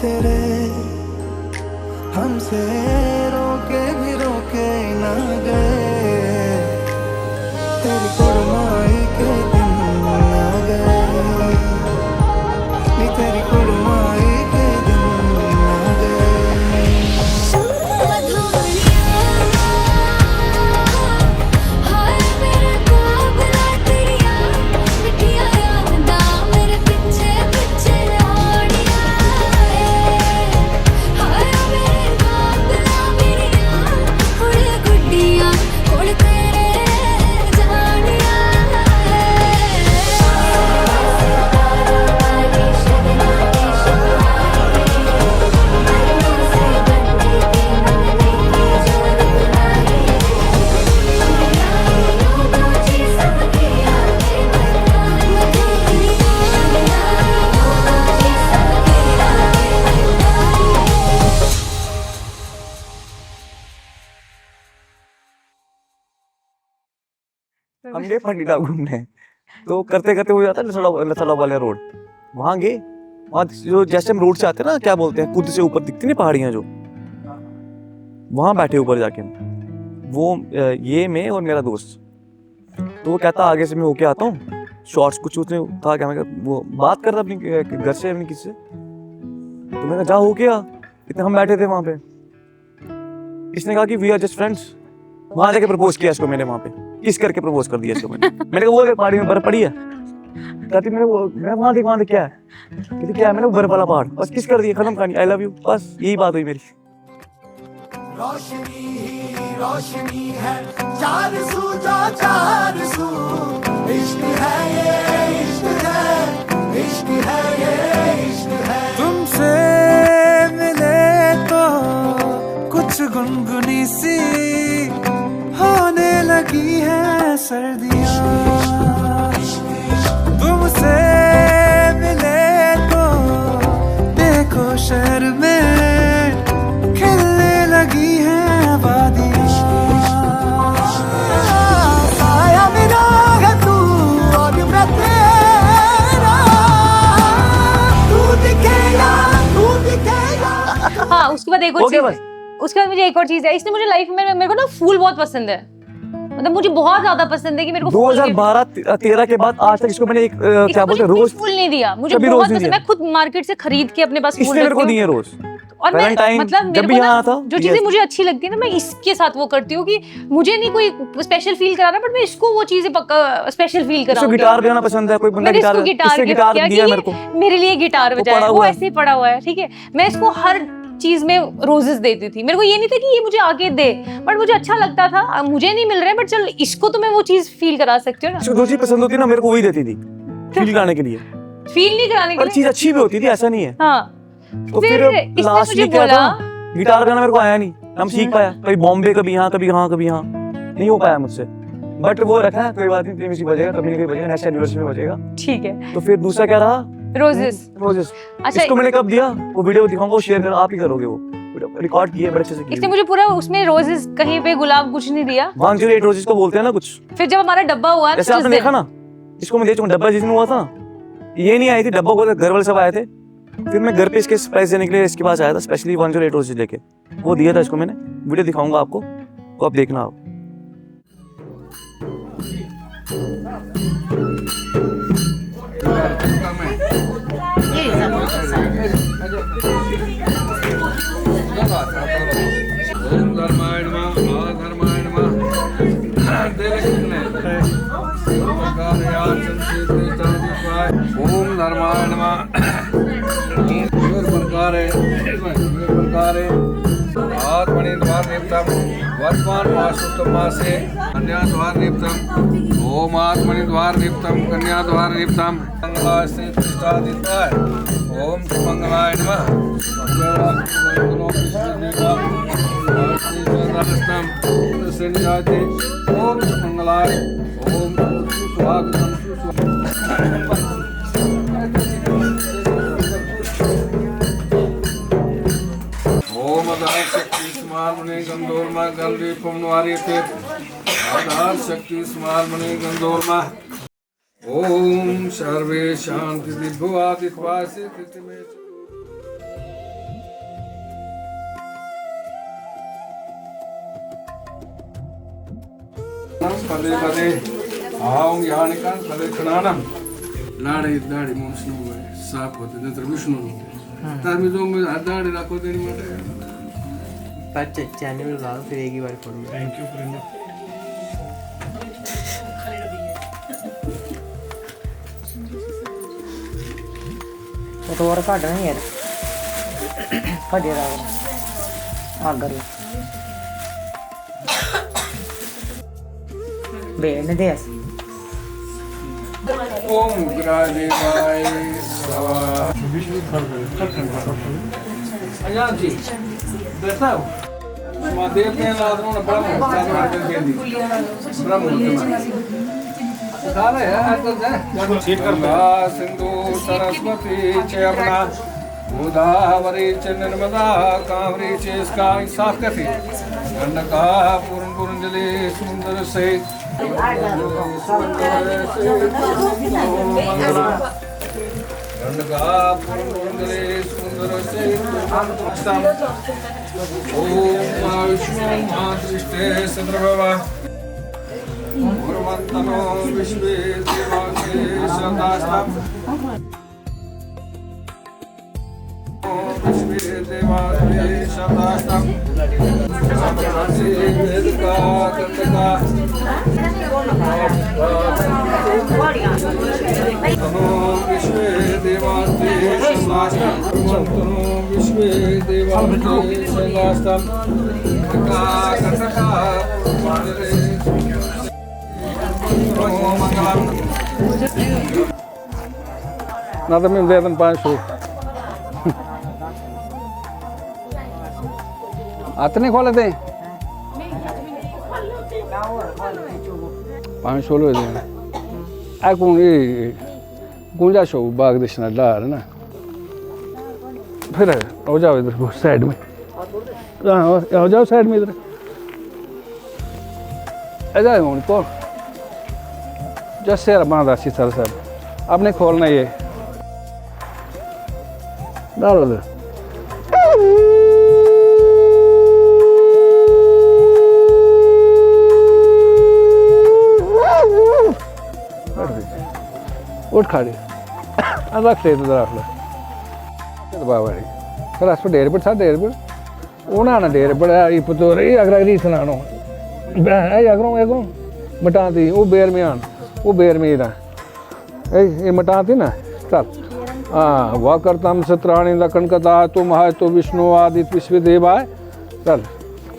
तेरे हमसे रोके भी रोके ना गए, तेरी कुड़माई के दिन ना गए, तेरी कुड़माई के दिन ना गए। हम गए पटना घूमने, तो करते करते हो जाता है लसड़ा वाले रोड, वहाँ गए। वहाँ जो जैसे हम रोड से आते हैं ना, क्या बोलते हैं, खुद से ऊपर दिखती नहीं पहाड़ियाँ जो, वहाँ बैठे ऊपर जाके वो ये मैं और मेरा दोस्त। तो वो कहता आगे से मैं होके आता हूँ, शॉर्ट्स कुछ उसने था क्या, मैं वो बात कर रहा अपनी घर से अपनी किसी से, तो मैंने कहा जा हो गया, इतने हम बैठे थे वहाँ पे। इसने कहा कि वी आर जस्ट फ्रेंड्स। वहाँ जाके प्रपोज किया इसको मैंने, वहाँ पे किस करके प्रपोज कर दिया इसको मैंने कहा वो पहाड़ी में बर्फ पड़ी है, कहती मैं वहाँ देख क्या है, कहती क्या है, मैंने वो बर्फ वाला पहाड़, बस किस कर दिया, खत्म कहानी, आई लव यू, बस यही बात हुई मेरी। रोशनी ही रोशनी है, चार सू जा चार सू, इश्क है ये इश्क है, इश्क है ये इश्क है। तुमसे मिले तो कुछ गुनगुनी सी होने लगी है सर्दियाँ, तुमसे मिले तो देखो शहर में खिलने लगी है वादियाँ। साया मेरा है तू और मैं तेरा, तू दिखेगा तू दिखेगा। हाँ, उसके बाद एक और चीज, उसके बाद मुझे एक और चीज है, इसने मुझे लाइफ में, मेरे को ना फूल बहुत पसंद है, मतलब मुझे बहुत ज्यादा पसंद है कि मेरे को 2012-13 के बाद आज तक इसको मैंने एक क्या बोलते हैं रोज फूल नहीं दिया, मुझे बहुत पसंद, मैं खुद मार्केट से खरीद के अपने पास फूल मेरे को दिए रोज। और मैं मतलब जब भी यहाँ आता जो चीजें मुझे अच्छी लगती है ना, मैं इसके साथ वो करती हूँ कि मुझे नहीं कोई स्पेशल फील कराना, बट मैं इसको वो चीजें पक्का स्पेशल फील कराऊंगी। गिटार बजाना पसंद है, कोई बंदा गिटार दिया मेरे को, मेरे लिए गिटार बजाए, वो ऐसे ही पड़ा हुआ है, ठीक है। मैं इसको चीज में रोजेस देती थी। मेरे को ये नहीं था कि ये मुझे आके दे, बट मुझे अच्छा लगता था। अब मुझे नहीं मिल रहा है, बट चल इसको तो मैं वो चीज फील करा सकती हूँ ना। इसको जो चीज पसंद होती है ना, मेरे को वही देती थी फील कराने के लिए। फील नहीं कराने के और लिए। चीज अच्छी भी होती थी, ऐसा नहीं है। हाँ, तो फिर इसने लास्ट मुझे में क्या बोला, था, गिटार गाना मेरे को आया नहीं, हम सीख पाया कभी बॉम्बे, कभी यहाँ, कभी यहाँ, कभी यहाँ, नहीं हो पाया मुझसे। बट वो रखा है, कोई बात नहीं, म्यूजिक बजेगा, कभी ना कभी बजेगा, नेक्स्ट एनिवर्सरी में बजेगा। ठीक है। तो फिर दूसरा क्या रहा, रोजेस। रोजेस। अच्छा, इसको मैंने कब दिया, वो वीडियो दिखाऊंगा, वो शेयर कर, आप ही करोगे, वो रिकॉर्ड किए बड़े अच्छे से इसने किए। मुझे पूरा उसमें रोजेस, कहीं पे गुलाब कुछ नहीं दिया। 108 रोजेस को बोलते हैं ना कुछ। फिर जब हमारा डब्बा हुआ, जैसे आपने देखा ना, इसको मैं दे चुका, डब्बा जिस दिन हुआ था, ये नहीं आई थी, डब्बा को घर वाले सब आए थे। फिर मैं घर पे इसके सरप्राइज देने के लिए इसके पास आया था, स्पेशली 108 रोजेस लेके, वो दिया था इसको मैंने। वीडियो दिखाऊंगा आपको, तो आप देखना आप। ओम धर्माय नमः, अधर्माय नमः, देव कितने ओम धर्माय नमः, आत्मनि द्वार निप्तम वर्तमान मासुत्तम मासे कन्या द्वार निप्तम। ओम आत्मनि द्वार निप्तम कन्या द्वार निप्तम मंगलाय से प्रतिष्ठादित्वाय। ओम मंगलाय नमः। ओम मंगलाय। ओम सुस्वागतम सुस्वागतम। ओम आधार शक्ति स्मार मणि गंधोर्मा गलदीपम निवार्यते। आधार शक्ति स्मार मणि गंधोर्मा। ओम सर्वे शांति दिव्यवादित्वासे कृतिमे। पदे पदे आऊं यानिकां पदे खनानम लाड़े दाढ़ी मुंसनु साफ होते नत्र विष्णु तार में जो मैं दाढ़ी रखो देनी माटे बच्चे चैनल में लगा फिर एक ही बार फोड़। Thank you friend. तो और काट नहीं यार फटे रहा आगर बेन दे ओम ग्रादेवाय स्वाहा। अया जी बैठा हो महादेव के लादरों ने ब्रह्म स्थान कर दी ब्रह्म सारे है सीट कर सिंधु सरस्वती चयमना गोदावरी च नर्मदा कांवरी च इसका साफ कैसे गंडका पूर्ण पूर्ण जले सुंदर से गंडका पूर्ण पूर्ण जले सुंदर से ओम विष्णु महादृष्टे सद्रभवा पूर्वन्तनो विश्वे देवांगे सदास्तं विश्वे देवांगे सदास्तं सदासे वेदका कर्तका तनो विश्वे देवांगे सदास्तं पूर्वन्तनो विश्वे देवांगे सदास्तं कर्तका ना तो मैं वेतन 500 आते खोले थे 500 लो दे आ गुंजा शो बाग दिशना डार ना फिर हो जाओ इधर साइड में हो जाओ साइड में इधर ऐसा है को जैसे बना था सर सर आपने खोलना ये डालो उधर उठ खा रही रख ले उधर रख लो बाबा सर अस डेर पर साढ़े डेर पर ओना ना डेर पर पुतो रही अगर सुनानो अगरों मटा दी वो बेर में आन वो बेर में ये मटा थी ना चल हाँ वक्रतम चित्राणी लखन कथा तुम है तो विष्णु आदित्य विश्व देवाय चल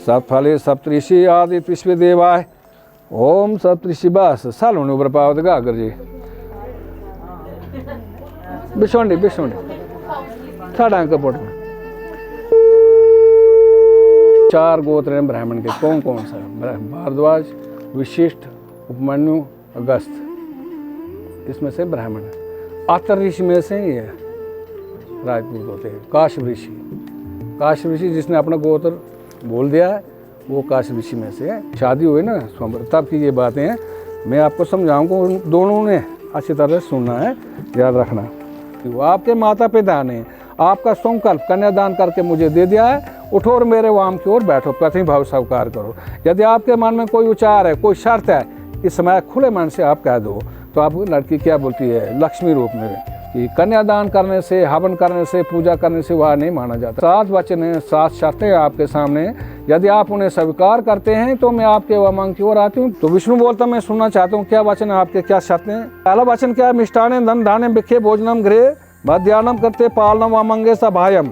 सत्फले सप्तऋषि आदित्य विश्व देवाय ओम सप्तऋषि बस सालों ने ऊपर पावत गा कर जी बिशोंडी साढ़ा अंक पोट में 4 गोत्र हैं ब्राह्मण के कौन कौन सा भारद्वाज विशिष्ट उपमन्यु अगस्त इसमें से ब्राह्मण है आतर ऋषि में से ही है राजपूत होते हैं काश ऋषि जिसने अपना गोत्र बोल दिया है वो काश ऋषि में से है शादी हुई ना तब की ये बातें हैं मैं आपको समझाऊंगा उन दोनों ने अच्छी तरह सुनना है याद रखना वो आपके माता पिता ने आपका संकल्प कन्यादान करके मुझे दे दिया है उठो और मेरे वाम की ओर बैठो प्रतिभाव स्वीकार करो यदि आपके मन में कोई विचार है कोई शर्त है इस समय खुले मन से आप कह दो तो आप लड़की क्या बोलती है लक्ष्मी रूप में कि कन्यादान करने से हवन करने से पूजा करने से वह नहीं माना जाता 7 वचन है 7 शर्तें आपके सामने यदि आप उन्हें स्वीकार करते हैं तो मैं आपके वामांग की ओर आती हूँ तो विष्णु बोलता मैं सुनना चाहता हूँ क्या वचन है आपके क्या शर्तें हैं पहला वचन क्या है मिष्टान धन धान्य बिखे भोजनम गृह मध्यान्हम करते पालनम वामंगे सभायम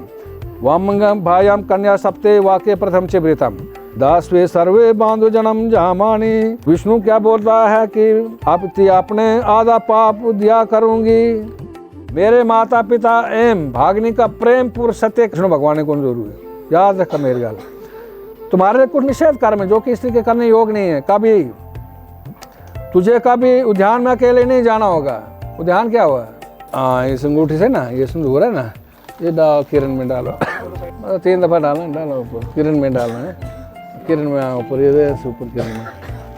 वामंगम भायम कन्या सप्ते वाक्य प्रथम चिवृतम 10वें सर्वे बांधु जन्म जामानी विष्णु क्या बोलता है कि आप अपने आधा पाप दिया करूंगी मेरे माता पिता एम भागनी का प्रेम पूर्ण सत्य कृष्ण भगवान ने कौन जरूरी है याद रखा मेरी गल तुम्हारे लिए कुछ निषेध कर्म है जो कि स्त्री के करने योग नहीं है कभी तुझे कभी उद्यान में अकेले नहीं जाना होगा उद्यान क्या हुआ हाँ इस अंगूठी से ना ये सिंदूर है ना ये डाल किरण में डालो 3 दफा डालो ऊपर किरण में डालना है किरण में ऊपर ये ऊपर किरण में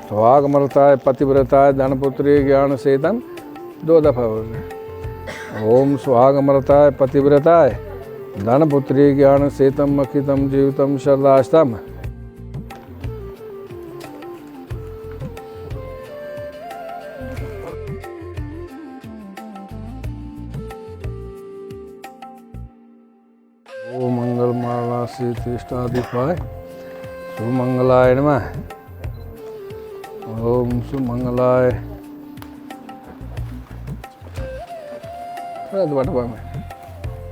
सुहाग मरता है पतिव्रता है धनपुत्री ज्ञान सेतम 2 दफा ओम सुहाग मरता है पतिव्रता है धनपुत्री ज्ञान सेतम अखितम जीवितम शरदाष्टम ओ मंगल माला से तिष्ठादिपाय सुमंगलाय नमः ओम सुमंगलाय में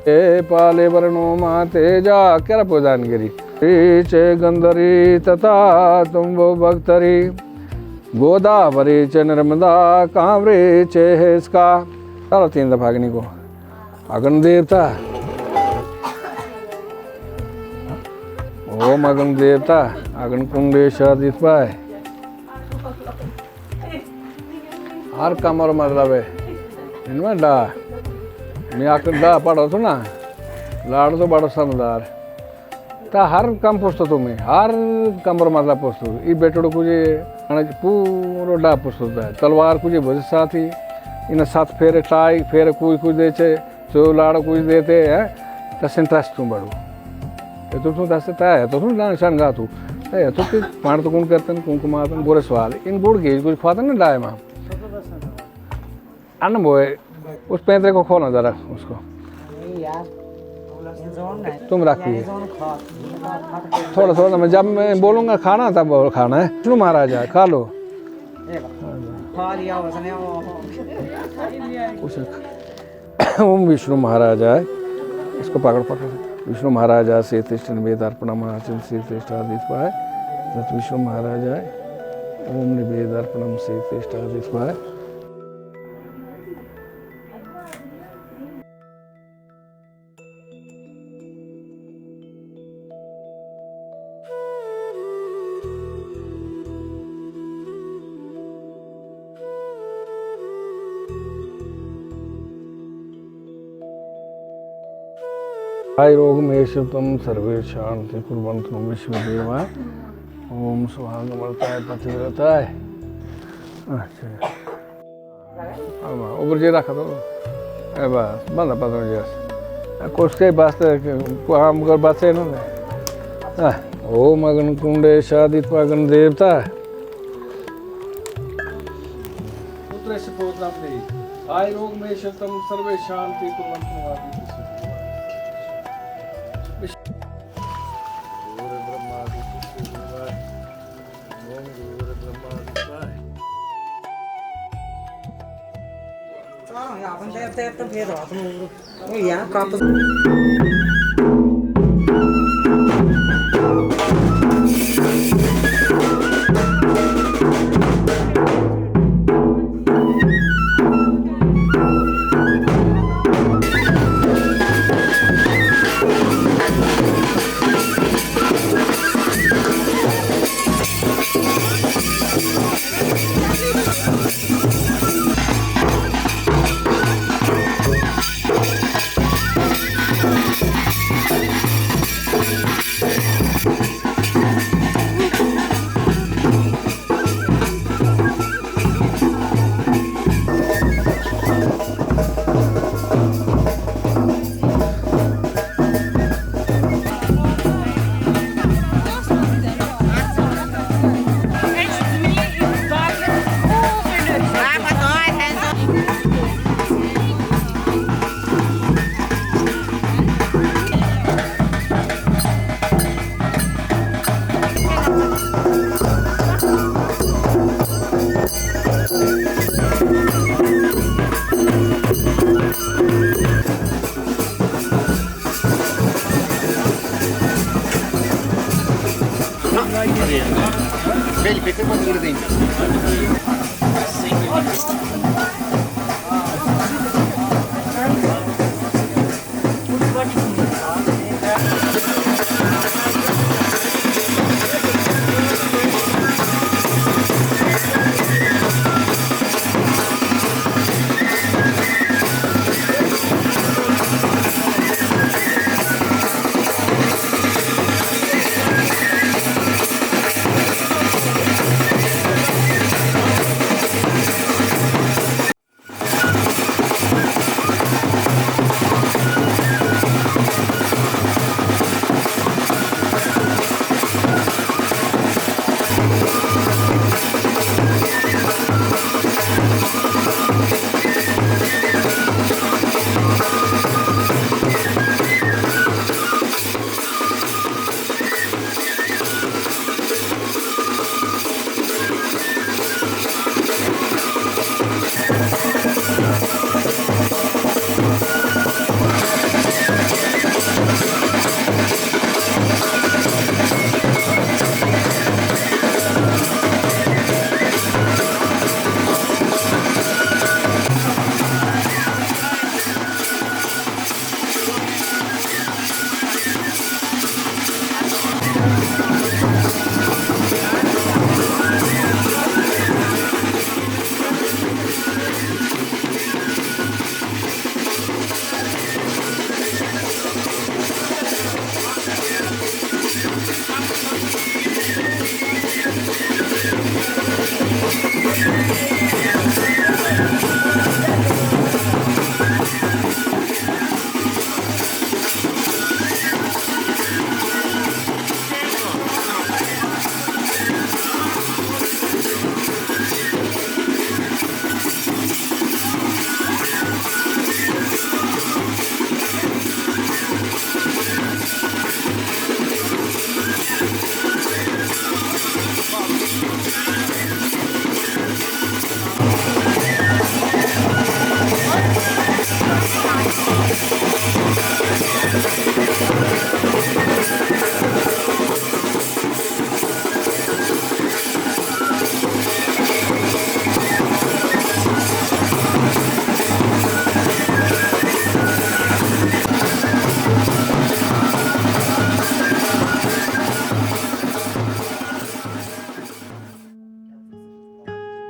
ए पाले वर्णो माते जा क्या प्रदान गिरी चे गंधरी तथा तुम वो भक्तरी गोदावरी च नर्मदा कांवरे चे है इसका चलो 3 दफा अग्नि को अग्नि देवता ओम अग्नि देवता अग्नि कुंडेशादित्वाय हर कमर मतलब है इनमें डा मैं आकर डा पढ़ो तो ना लाड़ तो बड़ो समझदार ता हर कम पुस्तक तुम्हें हर कमर मतलब पुस्तक ये बेटों को जे पूरा डा पुस्तक है तलवार कुछ भज साथी इन 7 फेरे टाई फेरे कुछ देचे जो लाड़ कुछ देते हैं तस इंटरेस्ट तुम बढ़ो ये तो तुम दसता है तो तुम निशान गा तू है तो कि पाण तो कौन करते हैं कुंकुम आते बुरे सवाल इन गुड़ गेज कुछ फाता ना डाय मां अन्न बोए उस पैंतरे को खोना जरा उसको तुम रखिए थोड़ा थोड़ा मैं जब मैं बोलूँगा खाना तब खाना है विष्णु महाराजा खा लो ओम विष्णु महाराजा है इसको पकड़ विष्णु महाराजा से तिष्ठन वेद अर्पणम आचन से तिष्ठादित्वाय तत् विष्णु महाराजा है ओम निवेद अर्पणम से तिष्ठादित्वाय हाय रोग मेषतम सर्वे शांति कुर्वन्तु विश्वदेवाय ओम सुहागमर्ताय पतिव्रताय अच्छा ऊपर जे रखा तो ए बस बंदा पता जैसे कुछ के वास्ते काम कर बचे ना ओम अग्नि कुंडेशादित्य अग्नि देवता पुत्र से पोतना प्रिय हाय रोग मेषतम सर्वे शांति कुर्वन्तु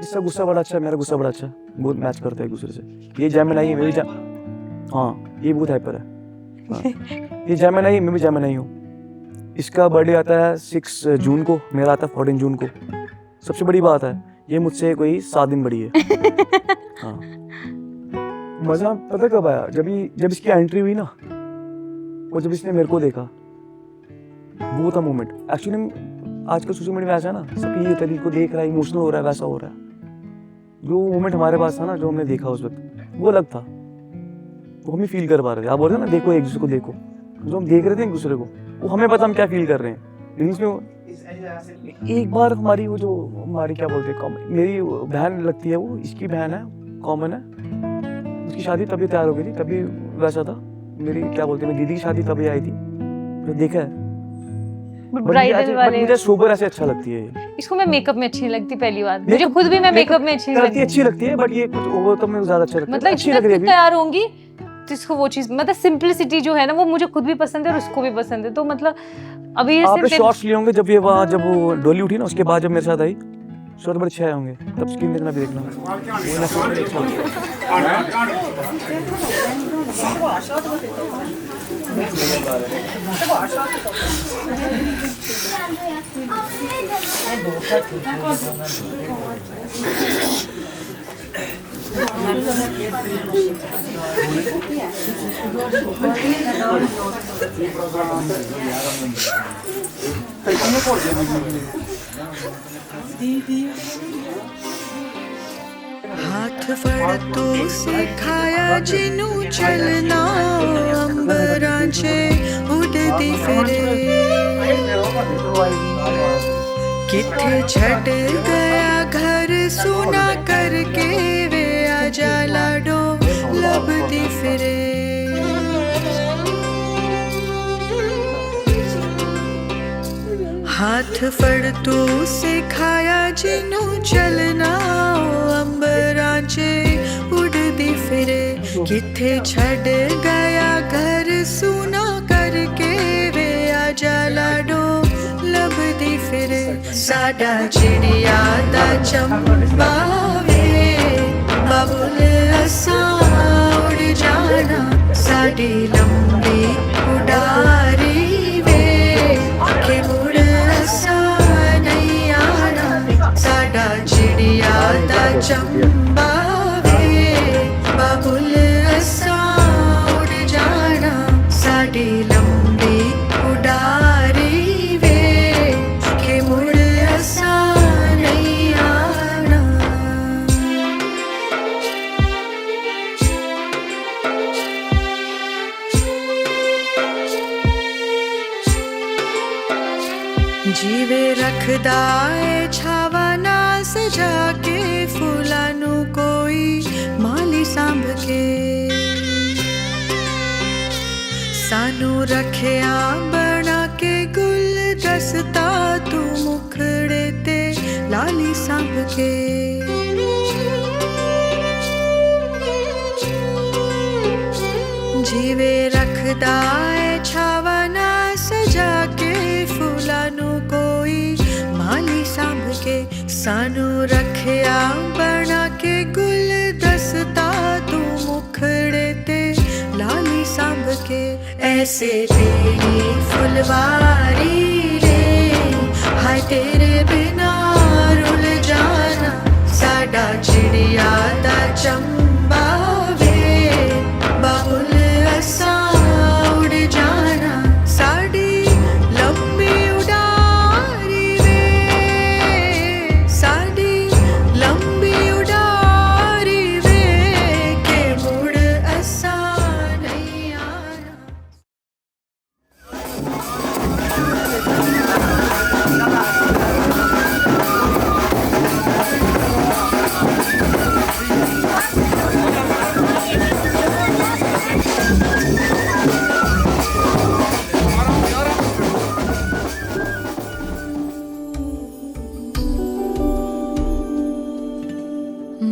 इसका गुस्सा बड़ा अच्छा है, मेरा गुस्सा बड़ा अच्छा है, बहुत मैच करता है एक दूसरे से। ये जेमिनी है, मैं भी हाँ ये बहुत हाइपर है। हाँ। ये जेमिनी, मैं भी जेमिनी हूँ। इसका बर्थडे आता है 6 जून को, मेरा आता है 14 जून को। सबसे बड़ी बात है ये मुझसे कोई 7 दिन बड़ी है। हाँ मजा पता कब आया, जब इसकी एंट्री हुई ना, और जब इसने मेरे को देखा, वो था मोमेंट। एक्चुअली आजकल सोशल मीडिया ऐसा है ना, सब ये तरीके को देख रहा है, इमोशनल हो रहा है, वैसा हो रहा है। जो मोमेंट हमारे पास था ना, जो हमने देखा उस वक्त, वो अलग था। वो हमें फील कर पा रहे थे। आप बोल रहे ना, देखो एक दूसरे को देखो, जो हम देख रहे थे एक दूसरे को, वो हमें पता हम क्या फील कर रहे हैं। लेकिन इसमें एक बार हमारी वो जो हमारी क्या बोलते हैं, मेरी बहन लगती है, वो इसकी बहन है, कॉमन है, उसकी की शादी तभी तैयार हो गई थी, तभी वैसा था। मेरी क्या बोलते हैं, मेरी दीदी की शादी तभी आई थी, फिर देखा है। ब्राइडल वाले मुझे सोबर ऐसे अच्छा लगती है ये। इसको मैं मेकअप में अच्छी नहीं लगती पहली बात, मुझे खुद भी मैं मेकअप में अच्छी नहीं करती लगती। अच्छी लगती है, बट ये कुछ ओवर तो मैं ज्यादा अच्छा लगता है। मतलब अच्छी लग रही है अभी। तैयार होंगी तो इसको वो चीज, मतलब सिंपलिसिटी जो है ना, वो मुझे खुद भी पसंद है और उसको भी पसंद है। तो मतलब अभी ये आपने सिर्फ शॉर्ट्स लिए होंगे जब ये वहाँ, जब वो डोली उठी ना, उसके बाद जब मेरे साथ आई, शॉर्ट बड़े अच्छे आए होंगे, तब स्क्रीन देखना भी देखना। हाथ फड़ तो सिखाया जिनू चलना अंबरां च उड़दी फिरे किथे छड़ गया घर सुना करके वे आजा लाडो लभदी फिरे हाथ फड़ तू सिखाया जिनू चलना अंबरां च उड़दी फिरे किथे छड़ गया घर सुना करके वे आजा लाडो लभदी फिरे साडा चिड़िया दा चंबा वे बाबुल असां उड़ जाना साडी लंबी उडारी वे के मुड़ असां नहीं आना साडा चिड़िया दा चंबा वे बाबुल असां उड़ जाना साडी लंबी उडारी वे के मुड़ असां नहीं आना। जीवे रखदा ए छावा ना सजा के फूलां नू कोई माली सांभ के सानू रखिया बना के गुल दसता तू मुखड़े ते लाली सांभ के जीवे रखदा ए छावा ना सजा के फूलां नू कोई माली सांभ के सानू रखिया बना के गुल दसता तू मुखड़े ते लाली सांभ के ऐसे तेरी फुलवारी रे हाय तेरे बिना रुल जाना साडा चिड़िया दा चंबा वे बाबुल असां उड़ जाना साडी लंबी उडारी वे साडी लंबी उडारी वे के मुड़ असां नहीं आना।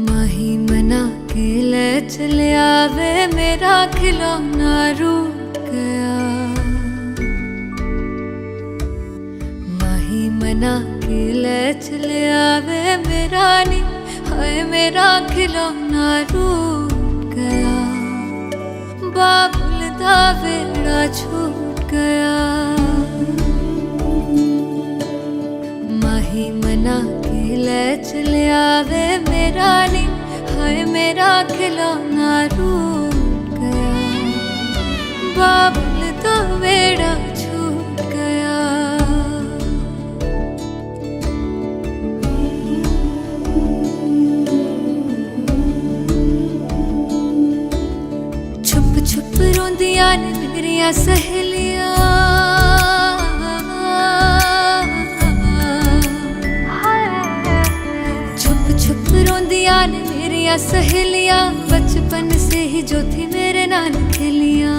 माही मना के ले चलिया वे मेरा खिलौना रूठ गया माही मना के ले चलिया वे मेरा नी हाय मेरा खिलौना रूठ गया बाबुल दा वेड़ा छूट गया माही मना के ले चलिया वे मेरा नी हाय मेरा खिलौना रूठ गया बाबुल दा वेड़ा छूट गया छुप छुप रोंदियां ने मेरियां सहेलियां छुप छुप रोंदियां ने मेरियां मेरिया सहेलियां बचपन से ही जो थी मेरे नाल खेलियां,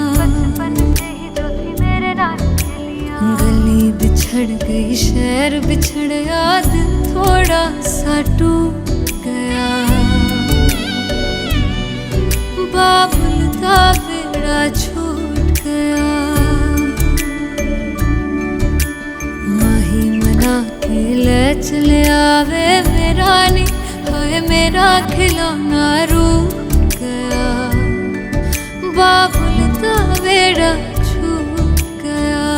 गली बिछड़ गई शहर बिछड़ गया, दिल थोड़ा सा टूट गया, बाबुल का बेड़ा छूट गया, माही मना के ले चले आवे मेरा नी, हाय मेरा खिलौना रूठ गया, बाबुल का बेड़ा छूट गया।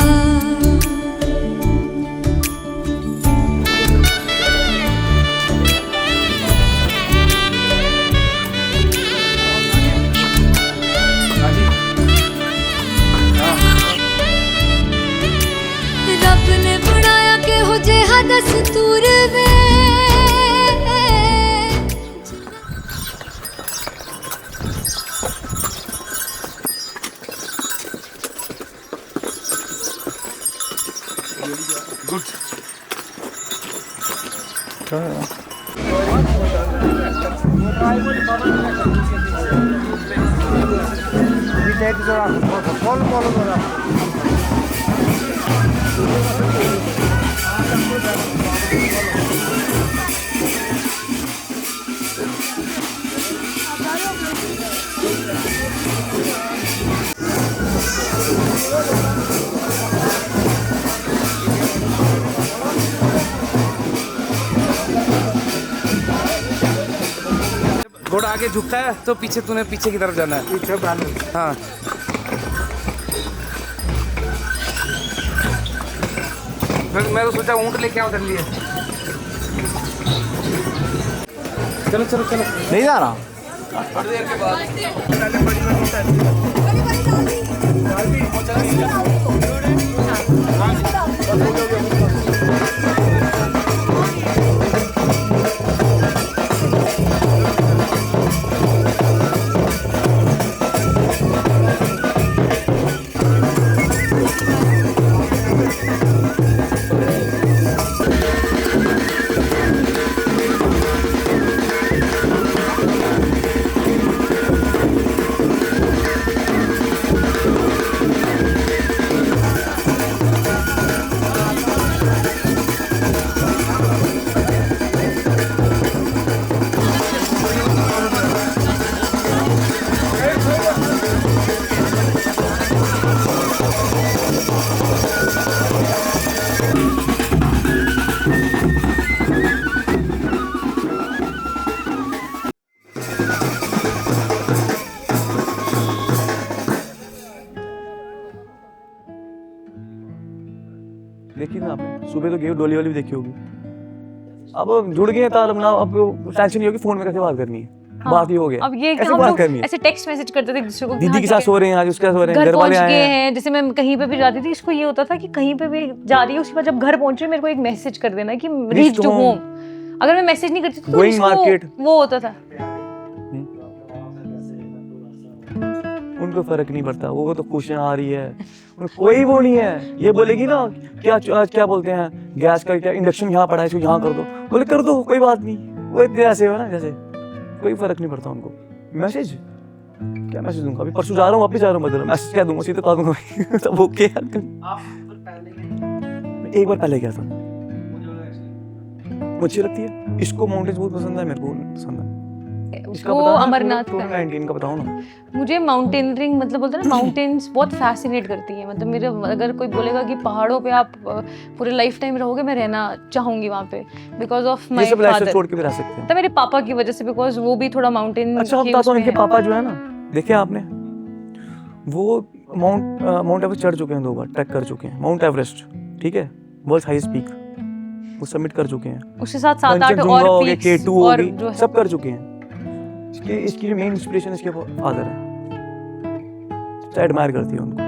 रब ने बनाया के हो जे दस्तूर वे, घोड़ा आगे झुकता है तो पीछे तूने पीछे की तरफ जाना है, पीछे हाँ। मैं तो सोचा ऊँट लेके आओ उधर लिए। चलो चलो चलो, नहीं जा रहा। थोड़ी देर के बाद देखी ना आपने, सुबह तो गई डोली वाली भी देखी होगी। अब जुड़ गए तार ना, अब टेंशन नहीं होगी फोन में कैसे बात करनी है। हाँ, बात ही हो गया। अब ये कैसे हम बात लोग करनी है? ऐसे टेक्स्ट मैसेज करते थे एक दूसरे को, दीदी के साथ सो रहे हैं आज, उसके साथ सो रहे हैं, घर घर वाले पहुंच आए गए हैं। हैं। जैसे मैं कहीं पे भी जाती थी, इसको ये होता था कि कहीं पे भी जा रही है, उसके बाद जब घर पहुंच रही मेरे को एक मैसेज कर देना कि रीच टू होम। अगर मैं मैसेज नहीं करती तो Going इसको market। वो होता था। उनको फर्क नहीं पड़ता, वो तो खुशियाँ आ रही है, कोई वो नहीं है। ये बोलेगी ना क्या क्या बोलते हैं, गैस का क्या इंडक्शन यहाँ पड़ा है, इसको यहाँ कर दो, बोले कर दो, कोई बात नहीं। वो इतने ऐसे हो ना, जैसे कोई फर्क नहीं पड़ता उनको। मैसेज क्या मैसेज दूंगा, अभी परसों जा रहा हूँ, वापस जा रहा हूँ, मतलब मैसेज क्या दूंगा, सीधे कह दूंगा तब ओके। एक बार पहले गया था, मुझे लगती है इसको माउंटेन्स बहुत पसंद है, मेरे को पसंद है। इसका वो बताओ ना, अमरनाथ का 2019 का बताओ ना। मुझे माउंटेनियरिंग मतलब बोलते हैं ना, माउंटेन्स बहुत फैसिनेट करती है। मतलब मेरे अगर कोई बोलेगा कि पहाड़ों पे आप पूरे लाइफ टाइम रहोगे, मैं रहना चाहूंगी वहाँ पे बिकॉज ऑफ ये माय सब लाइफ फादर। छोड़ के भी रह सकते हैं। तो मेरे पापा की वजह से, बिकॉज वो भी थोड़ा माउंटेन अच्छा आप बताओ, इनके पापा जो है ना, देखिए आपने, वो माउंट एवरेस्ट चढ़ चुके हैं 2 बार, ट्रैक कर चुके हैं माउंट एवरेस्ट, ठीक है, वर्ल्ड हाईएस्ट पीक वो सबमिट कर चुके हैं। उसके साथ 7-8 और पीक्स K2 और होगी, जो है सब कर चुके हैं। इसकी जो मेन इंस्पिरेशन इसके फादर है, एडमायर करती है उनको।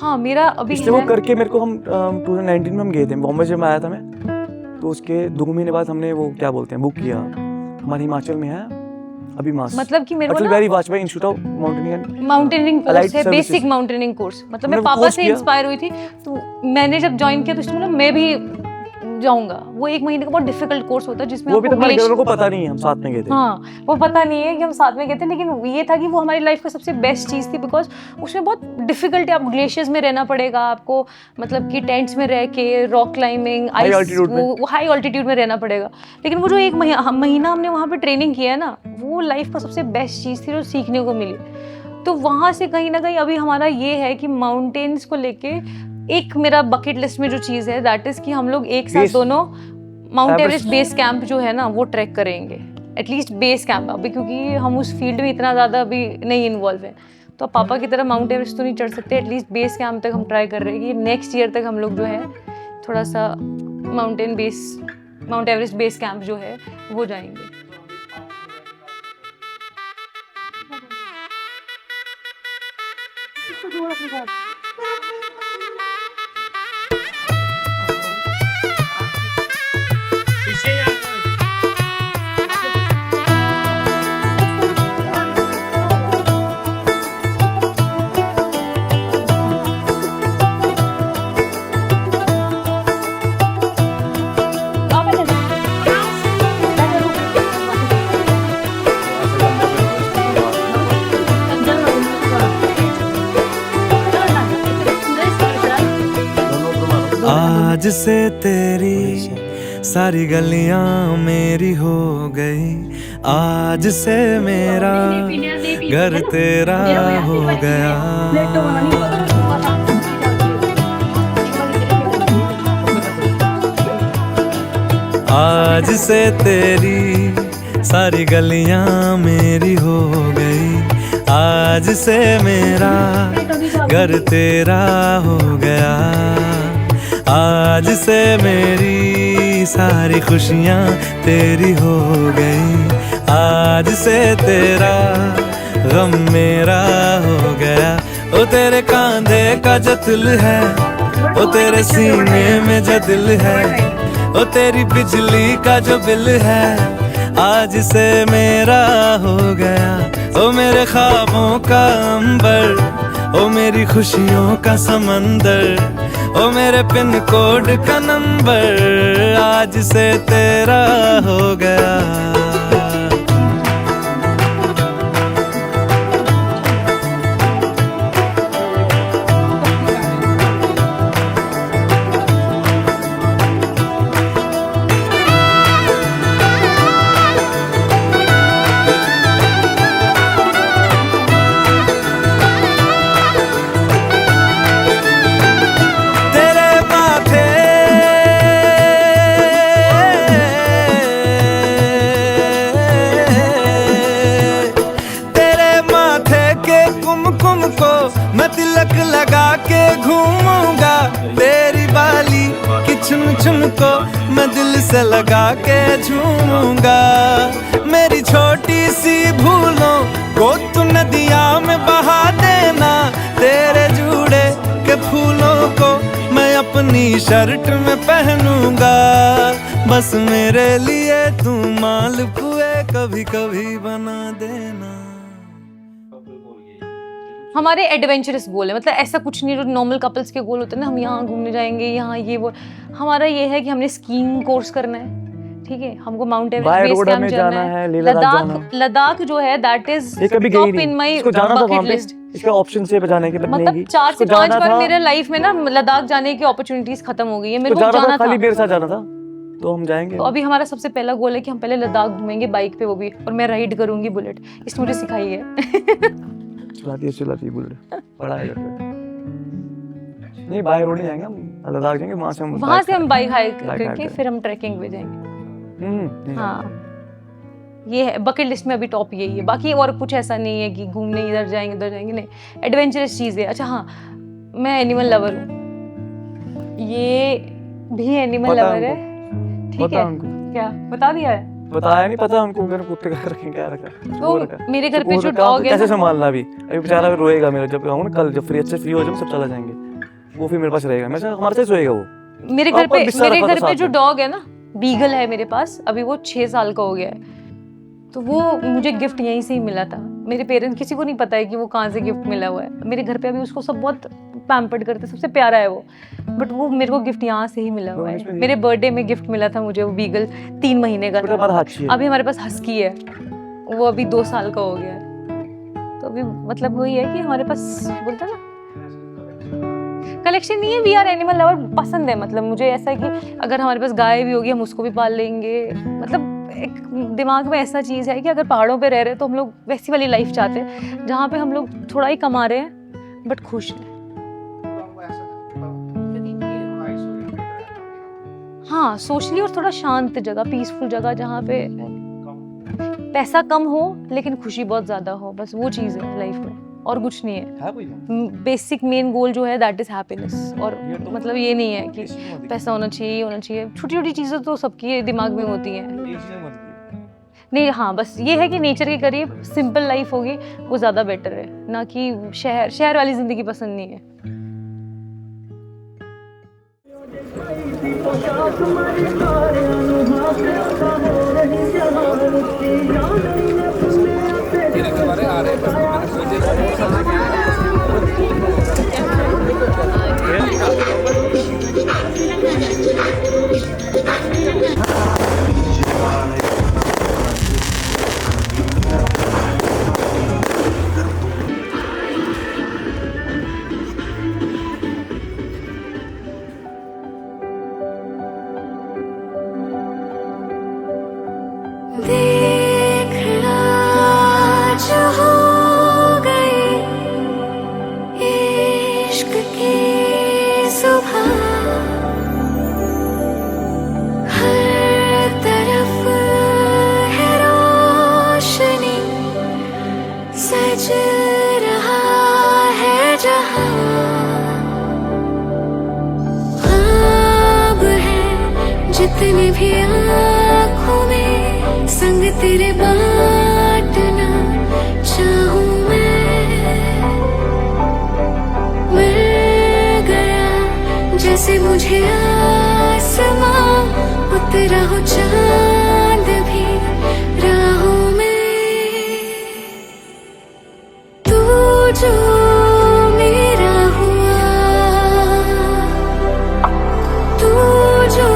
हाँ मेरा अभी इसलिए वो करके मेरे को, हम 2019 में हम गए थे बॉम्बे, जब मैं आया था मैं, तो उसके 2 महीने बाद हमने वो क्या बोलते हैं बुक किया, हमारे हिमाचल में है अभी मास, मतलब कि मेरे को very Vajpayee institute of mountaineering course Allied है, Services। Basic mountaineering course. मतलब हमने मैं वो पापा course से किया। इंस्पायर हुई थी, तो मैंने जब ज्वाइन किया तो इसमें मैं भी जाऊंगा। वो 1 महीने का बहुत डिफिकल्ट कोर्स होता है जिसमें वो भी तो हमारे ग्लेशियर, घर को पता नहीं है हम साथ में गए थे। हाँ वो पता नहीं है कि हम साथ में गए थे, लेकिन ये था कि वो हमारी लाइफ का सबसे बेस्ट चीज़ थी, बिकॉज उसमें बहुत डिफिकल्ट है। आप ग्लेशियर्स में रहना पड़ेगा आपको, मतलब कि टेंट्स में रह के रॉक क्लाइंबिंग, आइस, वो हाई ऑल्टीट्यूड में रहना पड़ेगा। लेकिन वो जो 1 महीना हमने वहाँ पे ट्रेनिंग किया है ना, वो लाइफ का सबसे बेस्ट चीज़ थी जो सीखने को मिली। तो वहाँ से कहीं ना कहीं अभी हमारा ये है कि माउंटेन्स को लेके एक मेरा बकेट लिस्ट में जो चीज़ है दैट इज़ कि हम लोग एक साथ दोनों माउंट एवरेस्ट बेस कैंप जो है ना वो ट्रैक करेंगे, एटलीस्ट बेस कैंप। अभी क्योंकि हम उस फील्ड में इतना ज़्यादा अभी नहीं इन्वॉल्व हैं, तो पापा की तरह माउंट एवरेस्ट तो नहीं चढ़ सकते, एटलीस्ट बेस कैंप तक हम ट्राई कर रहे हैं कि नेक्स्ट ईयर तक हम लोग जो है थोड़ा सा माउंट एवरेस्ट बेस कैंप जो है वो जाएंगे। आज से तेरी सारी गलियां मेरी हो गई, आज से मेरा घर तेरा हो गया। आज से तेरी सारी गलियां मेरी हो गई, आज से मेरा घर तेरा हो गया। आज से मेरी सारी खुशियाँ तेरी हो गई, आज से तेरा गम मेरा हो गया। ओ तेरे कांधे का जो दिल है, ओ तेरे सीने में जो दिल है, ओ तेरी बिजली का जो बिल है, आज से मेरा हो गया। ओ मेरे ख्वाबों का अंबर, ओ मेरी खुशियों का समंदर, ओ मेरे पिन कोड का नंबर, आज से तेरा हो गया। मैं तिलक लगा के घूमूंगा, तेरी बाली की चुन चुन को मैं दिल से लगा के झूमूंगा। मेरी छोटी सी भूलों को तू नदिया में बहा देना, तेरे जूड़े के फूलों को मैं अपनी शर्ट में पहनूंगा। बस मेरे लिए तू मालपुए कभी कभी बना देना। हमारे एडवेंचरस गोल है, मतलब ऐसा कुछ नहीं जो नॉर्मल कपल्स के गोल होते हैं ना, हम यहाँ घूमने जाएंगे, यहाँ ये वो। हमारा ये है कि हमने स्कीइंग कोर्स करना है, ठीक है, हमको माउंट एवरेस्ट बेस कैंप जाना है, लद्दाख जो है that is top in my bucket list. इसका ऑप्शन से बजाने के मतलब 4 से 5 बार मेरे लाइफ में ना लद्दाख जाने की अपॉर्चुनिटीज खत्म हो गई है। मेरे को जाना था, खाली मेरे साथ जाना था, तो हम जाएंगे। तो अभी हमारा सबसे पहला गोल है कि हम पहले लद्दाख घूमेंगे बाइक पे, वो भी, और मैं राइड करूंगी बुलेट, इसने मुझे सिखाई है। चलाती बुलेट बड़ा है। नहीं बाय रोड नहीं जाएंगे हम, लद्दाख जाएंगे, वहां से हम बाइक हाइक करके फिर हम ट्रैकिंग पे जाएंगे। हाँ ये है बकेट लिस्ट में अभी टॉप यही है। बाकी और कुछ ऐसा नहीं है कि घूमने इधर जाएंगे उधर जाएंगे, नहीं, एडवेंचरस चीज़ है। अच्छा हाँ, मैं एनिमल लवर हूँ, ये भी एनिमल लवर है, ठीक है। क्या बता दिया है? बताया नहीं, पता हमको, मेरे कुत्ते का रखें क्या रखा। तो मेरे घर पे जो डॉग है कैसे संभालना, अभी बेचारा रोएगा मेरा, जब आऊँ ना कल, जब अच्छे फ्री हो जाए सब चला जाएंगे, वो फिर मेरे पास रहेगा, मैं हमारे साथ सोएगा वो। मेरे घर पे जो डॉग है ना, बीगल है मेरे पास, अभी वो 6 साल का हो गया है, तो वो मुझे गिफ्ट यहीं से ही मिला था। मेरे पेरेंट्स किसी को नहीं पता है कि वो कहाँ से गिफ्ट मिला हुआ है। मेरे घर पे अभी उसको सब बहुत पैम्पर्ड करते, सबसे प्यारा है वो। बट वो मेरे को गिफ्ट यहाँ से ही मिला हुआ है। मेरे बर्थडे में गिफ्ट मिला था मुझे वो बीगल, 3 महीने का था। अभी हमारे पास हस्की है, वो अभी 2 साल का हो गया है। तो अभी मतलब वही है कि हमारे पास बोलते ना कलेक्शन नहीं है, वी आर एनिमल लवर, पसंद है। मतलब मुझे ऐसा है कि अगर हमारे पास गाय भी होगी हम उसको भी पाल लेंगे। मतलब एक दिमाग में ऐसा चीज़ है कि अगर पहाड़ों पे रह रहे हैं तो हम लोग वैसी वाली लाइफ चाहते हैं जहाँ पे हम लोग थोड़ा ही कमा रहे हैं बट खुश हैं। हाँ, सोशली और थोड़ा शांत जगह, पीसफुल जगह जहाँ पे पैसा कम हो लेकिन खुशी बहुत ज़्यादा हो, बस वो चीज़ है लाइफ में और कुछ नहीं है। बेसिक मेन गोल जो है दैट इज हैप्पीनेस। और मतलब ये नहीं है कि पैसा होना चाहिए। छोटी छोटी चीज़ें तो सबके दिमाग में होती हैं। नहीं, हाँ, बस ये है कि नेचर के करीब सिंपल लाइफ होगी वो ज़्यादा बेटर है, ना कि शहर वाली ज़िंदगी पसंद नहीं है। देखना जो हो गई इश्क की सुबह, हर तरफ है रोशनी, सज रहा है जहां। ख्वाब है जितने भी आँखों में, संग तेरे बांटना चाहूं मैं। मिल गया जैसे मुझे आसमां, उतरा हो चांद भी राहों में। तू जो मेरा हुआ, तू जो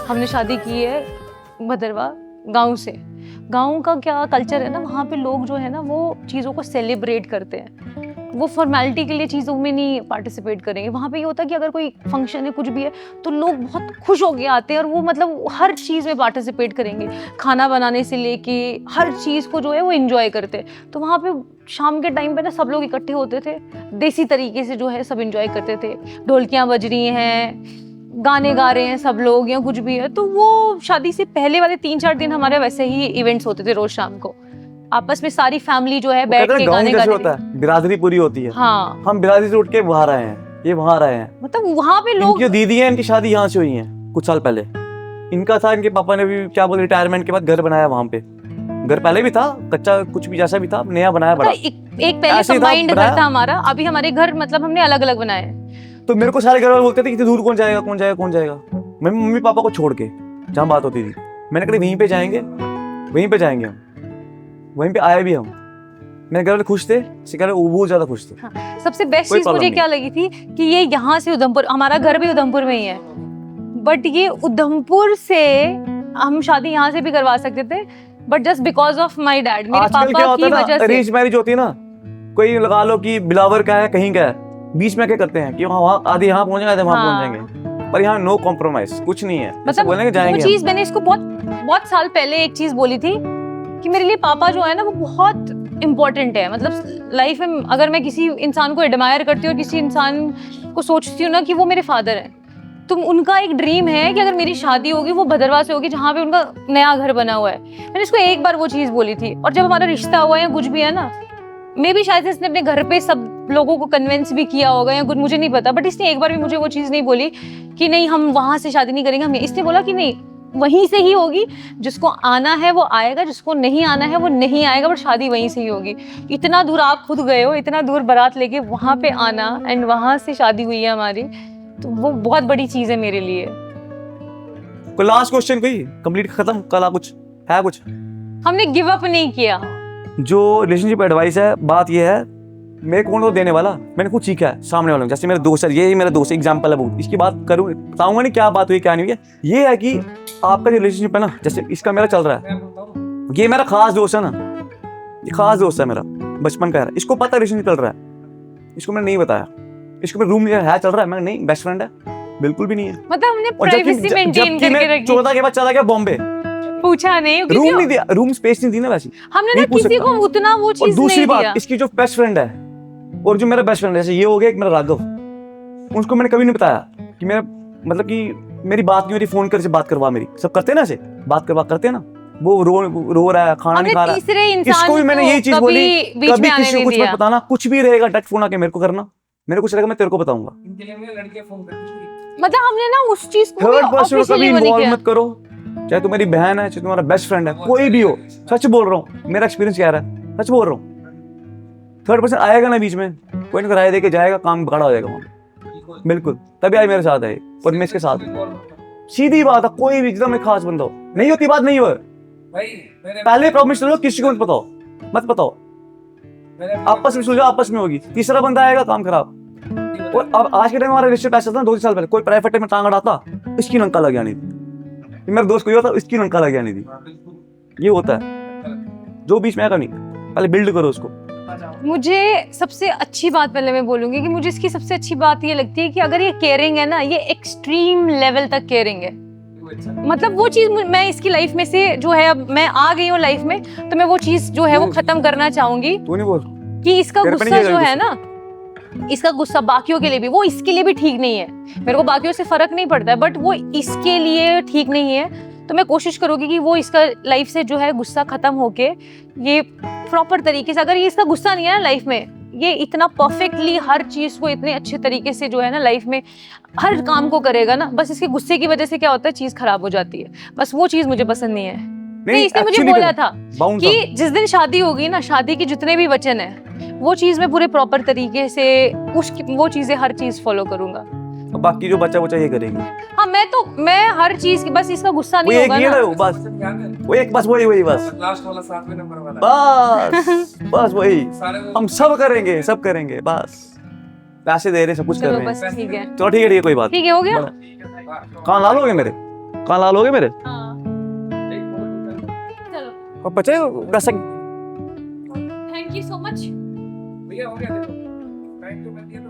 हमने शादी की है भदरवा गांव से। गांव का क्या कल्चर है ना, वहाँ पे लोग जो है ना वो चीज़ों को सेलिब्रेट करते हैं। वो फॉर्मेलिटी के लिए चीज़ों में नहीं पार्टिसिपेट करेंगे। वहाँ पे ये होता है कि अगर कोई फंक्शन है कुछ भी है तो लोग बहुत खुश होके आते हैं और वो मतलब हर चीज़ में पार्टिसिपेट करेंगे, खाना बनाने से लेके हर चीज़ को जो है वो एंजॉय करते हैं। तो वहाँ पे शाम के टाइम पे ना सब लोग इकट्ठे होते थे, देसी तरीके से जो है सब एंजॉय करते थे। ढोलकियाँ बज रही हैं, गाने गा रहे हैं सब लोग या कुछ भी है। तो वो शादी से पहले वाले 3-4 दिन हमारे वैसे ही इवेंट्स होते थे। रोज शाम को आपस में सारी फैमिली जो है बैठ के गाने गाते होता है, बिरादरी पूरी होती है। हाँ, हम बिरादरी से उठ के बाहर आए हैं, ये वहाँ रहे हैं। मतलब वहाँ पे लोग, इनकी दीदी है, इनकी शादी यहाँ से हुई है कुछ साल पहले। इनका था, इनके पापा ने भी क्या बोले रिटायरमेंट के बाद घर बनाया वहाँ पे। घर पहले भी था कच्चा, कुछ भी जैसा भी था, नया बनाया बड़ा। एक पहले कंबाइंड घर था हमारा, अभी हमारे घर मतलब हमने अलग अलग बनाए। तो मेरे को सारे घर वाले बोलते थे कि दूर कौन जाएगा कौन जाएगा कौन जाएगा। मैं मम्मी पापा को छोड़ के जहाँ बात होती थी, मैंने कहा वहीं पे जाएंगे, वहीं पे जाएंगे हम। वहीं पे आए भी हम। मेरे घर वाले खुश थे, बहुत ज्यादा खुश थे। हाँ, सबसे बेस्ट चीज मुझे क्या लगी थी कि ये यहाँ से उधमपुर, हमारा घर भी उधमपुर में ही है, बट ये उधमपुर से हम शादी यहाँ से भी करवा सकते थे, but just because of my dad, मेरे पापा की वजह से। अरेंज मैरिज होती है ना, कोई लगा लो कि बिलावर का है कहीं का है, बीच में क्या करते हैं कि वहाँ आधे यहाँ पहुंच जाएंगे, वहाँ पहुंच जाएंगे, पर यहाँ नो कॉम्प्रोमाइज, कुछ नहीं है। मतलब बोलेंगे जाएंगे। वो चीज मैंने इसको बहुत साल पहले एक चीज बोली थी कि मेरे लिए पापा जो है ना वो बहुत इम्पोर्टेंट है। मतलब लाइफ में अगर मैं किसी इंसान को एडमायर करती हूँ और किसी इंसान को सोचती हूँ ना कि वो मेरे फादर हैं, तुम उनका एक ड्रीम है कि अगर मेरी शादी होगी वो भद्रवाह से होगी जहाँ पे उनका नया घर बना हुआ है। मैंने इसको एक बार वो चीज़ बोली थी, और जब हमारा रिश्ता हुआ या कुछ भी है ना, मे भी शायद इसने अपने घर पे सब लोगों को कन्विंस भी किया होगा या कुछ, मुझे नहीं पता, बट इसने एक बार भी मुझे वो चीज़ नहीं बोली कि नहीं हम वहाँ से शादी नहीं करेंगे। हम इसने बोला कि नहीं वहीं से ही होगी, जिसको आना है वो आएगा, जिसको नहीं आना है वो नहीं आएगा, बट शादी वहीं से ही होगी। इतना दूर आप खुद गए हो, इतना दूर बारात लेके वहाँ पे आना एंड वहाँ से शादी हुई है हमारी, तो वो बहुत बड़ी चीज़ है मेरे लिए। कोई लास्ट क्वेश्चन कोई कंप्लीट खत्म कला कुछ है कुछ? हमने गिव अप नहीं किया। जो रिलेशनशिप एडवाइस है, बात ये है, मेरे कौन तो देने वाला, मैंने खुद सीखा है सामने वालों, जैसे मेरे दोस्त है, ये मेरा दोस्त एग्जांपल है बहुत, इसकी बात करूँ बताऊंगा नहीं क्या बात हुई क्या नहीं हुई। ये है कि आपका जो रिलेशनशिप है ना, जैसे इसका मेरा चल रहा है, ये मेरा खास दोस्त है ना, ये खास दोस्त है मेरा, बचपन का है, इसको पता रिलेशनशिप चल रहा है, इसको मैंने नहीं बताया, इसको मेरे रूम में है चल रहा है, मैंने नहीं बेस्ट फ्रेंड है, बिल्कुल भी नहीं है। मतलब हमने प्राइवेसी मेंटेन करके रखी। 14 के बाद चला गया बॉम्बे, पूछा नहीं, रूम नहीं दिया, रूम स्पेस नहीं दी ना वैसी, हमने ना किसी को उतना वो चीज नहीं दूसरी दिया। बात, इसकी जो बेस्ट फ्रेंड है और जो मेरा बेस्ट फ्रेंड है, जैसे ये हो गया एक मेरा राघव, उसको मैंने कभी नहीं बताया कि मेरा मतलब कि मेरी बात नहीं हो रही, फोन करके बात करवा, मेरी सब करते हैं ना ऐसे बात करवा, करते हैं ना, वो रो रहा है, खाना नहीं खा रहा है, इसको भी मैंने यही चीज बोली, कभी किसी को कुछ मत बताना, कुछ भी रहेगा डायरेक्ट फोन आके मेरे को करना, मेरे को कुछ रहेगा मैं तेरे को बताऊंगा। मतलब हमने ना उस चीज को थर्ड पर्सन को कभी इन्वॉल्व मत करो, चाहे तुम्हारी बहन है, चाहे तुम्हारा बेस्ट फ्रेंड है, कोई भी हो, सच बोल रहा हूँ, मेरा एक्सपीरियंस कह रहा है, सच बोल रहा हूँ। थर्ड पर्सन आएगा ना बीच में, कोई ना राय देके जाएगा, काम बड़ा हो जाएगा वहाँ, बिल्कुल। तभी आज मेरे साथ है और मैं इसके साथ हूँ, सीधी बात है, कोई भी एकदम खास बंदा हो, नहीं होती बात नहीं हो, पहले प्रॉमिस लो, किसी को मत बताओ, मत बताओ, आपस में सुलझाओ, आपस में होगी, तीसरा बंदा आएगा काम खराब। और अब आज के टाइम हमारा रिश्ता ऐसा था, 2 साल पहले कोई प्राइवेट में टांग अड़ाता, इसकी नंका लग जानी थी, मेरा दोस्त कोई होता इसकी नंका लग जानी थी, ये होता है जो बीच में आएगा नहीं, पहले बिल्ड करो उसको। मुझे सबसे अच्छी बात पहले मैं बोलूंगी कि मुझे इसकी सबसे अच्छी बात ये लगती है कि अगर ये केयरिंग है ना, ये एक्सट्रीम लेवल तक केयरिंग है। मतलब वो चीज मैं इसकी लाइफ में से जो है, अब मैं आ गई हूँ लाइफ में, तो मैं वो चीज जो है वो खत्म करना चाहूंगी। तू नहीं बोल कि इसका गुस्सा जो है ना, इसका गुस्सा बाकियों के लिए भी, वो इसके लिए भी ठीक नहीं है। मेरे को बाकियों से फर्क नहीं पड़ता है, बट वो इसके लिए ठीक नहीं है। तो मैं कोशिश करूंगी कि वो इसका लाइफ से जो है गुस्सा खत्म होके ये प्रॉपर तरीके से, अगर ये इसका गुस्सा नहीं है ना लाइफ में, ये इतना परफेक्टली हर चीज को इतने अच्छे तरीके से जो है ना लाइफ में हर काम को करेगा ना, बस इसके गुस्से की वजह से क्या होता है, चीज खराब हो जाती है। बस वो चीज मुझे पसंद नहीं है। नहीं, इसने मुझे बोला था कि जिस दिन शादी होगी ना, शादी के जितने भी वचन है, वो चीज मैं पूरे प्रॉपर तरीके से वो चीजें हर चीज फॉलो करूंगा। बाकी जो बच्चा ये करेंगे। हाँ, मैं हर चीज की, बस इसका गुस्सा नहीं होगा ना, बस वही बस लास्ट वाला 7वें नंबर वाला, बस वही हम सब करेंगे बस, पैसे दे रहे सब कुछ कर रहे हैं, बस ठीक है, चलो ठीक है कोई बात, ठीक है, हो गया। कहाँ ला लोगे मेरे, कहाँ ला लोगे मेरे, चलो बच्चे पैसा। Thank you so much. भैया हो गया, देखो टाइम तो कर दिया तो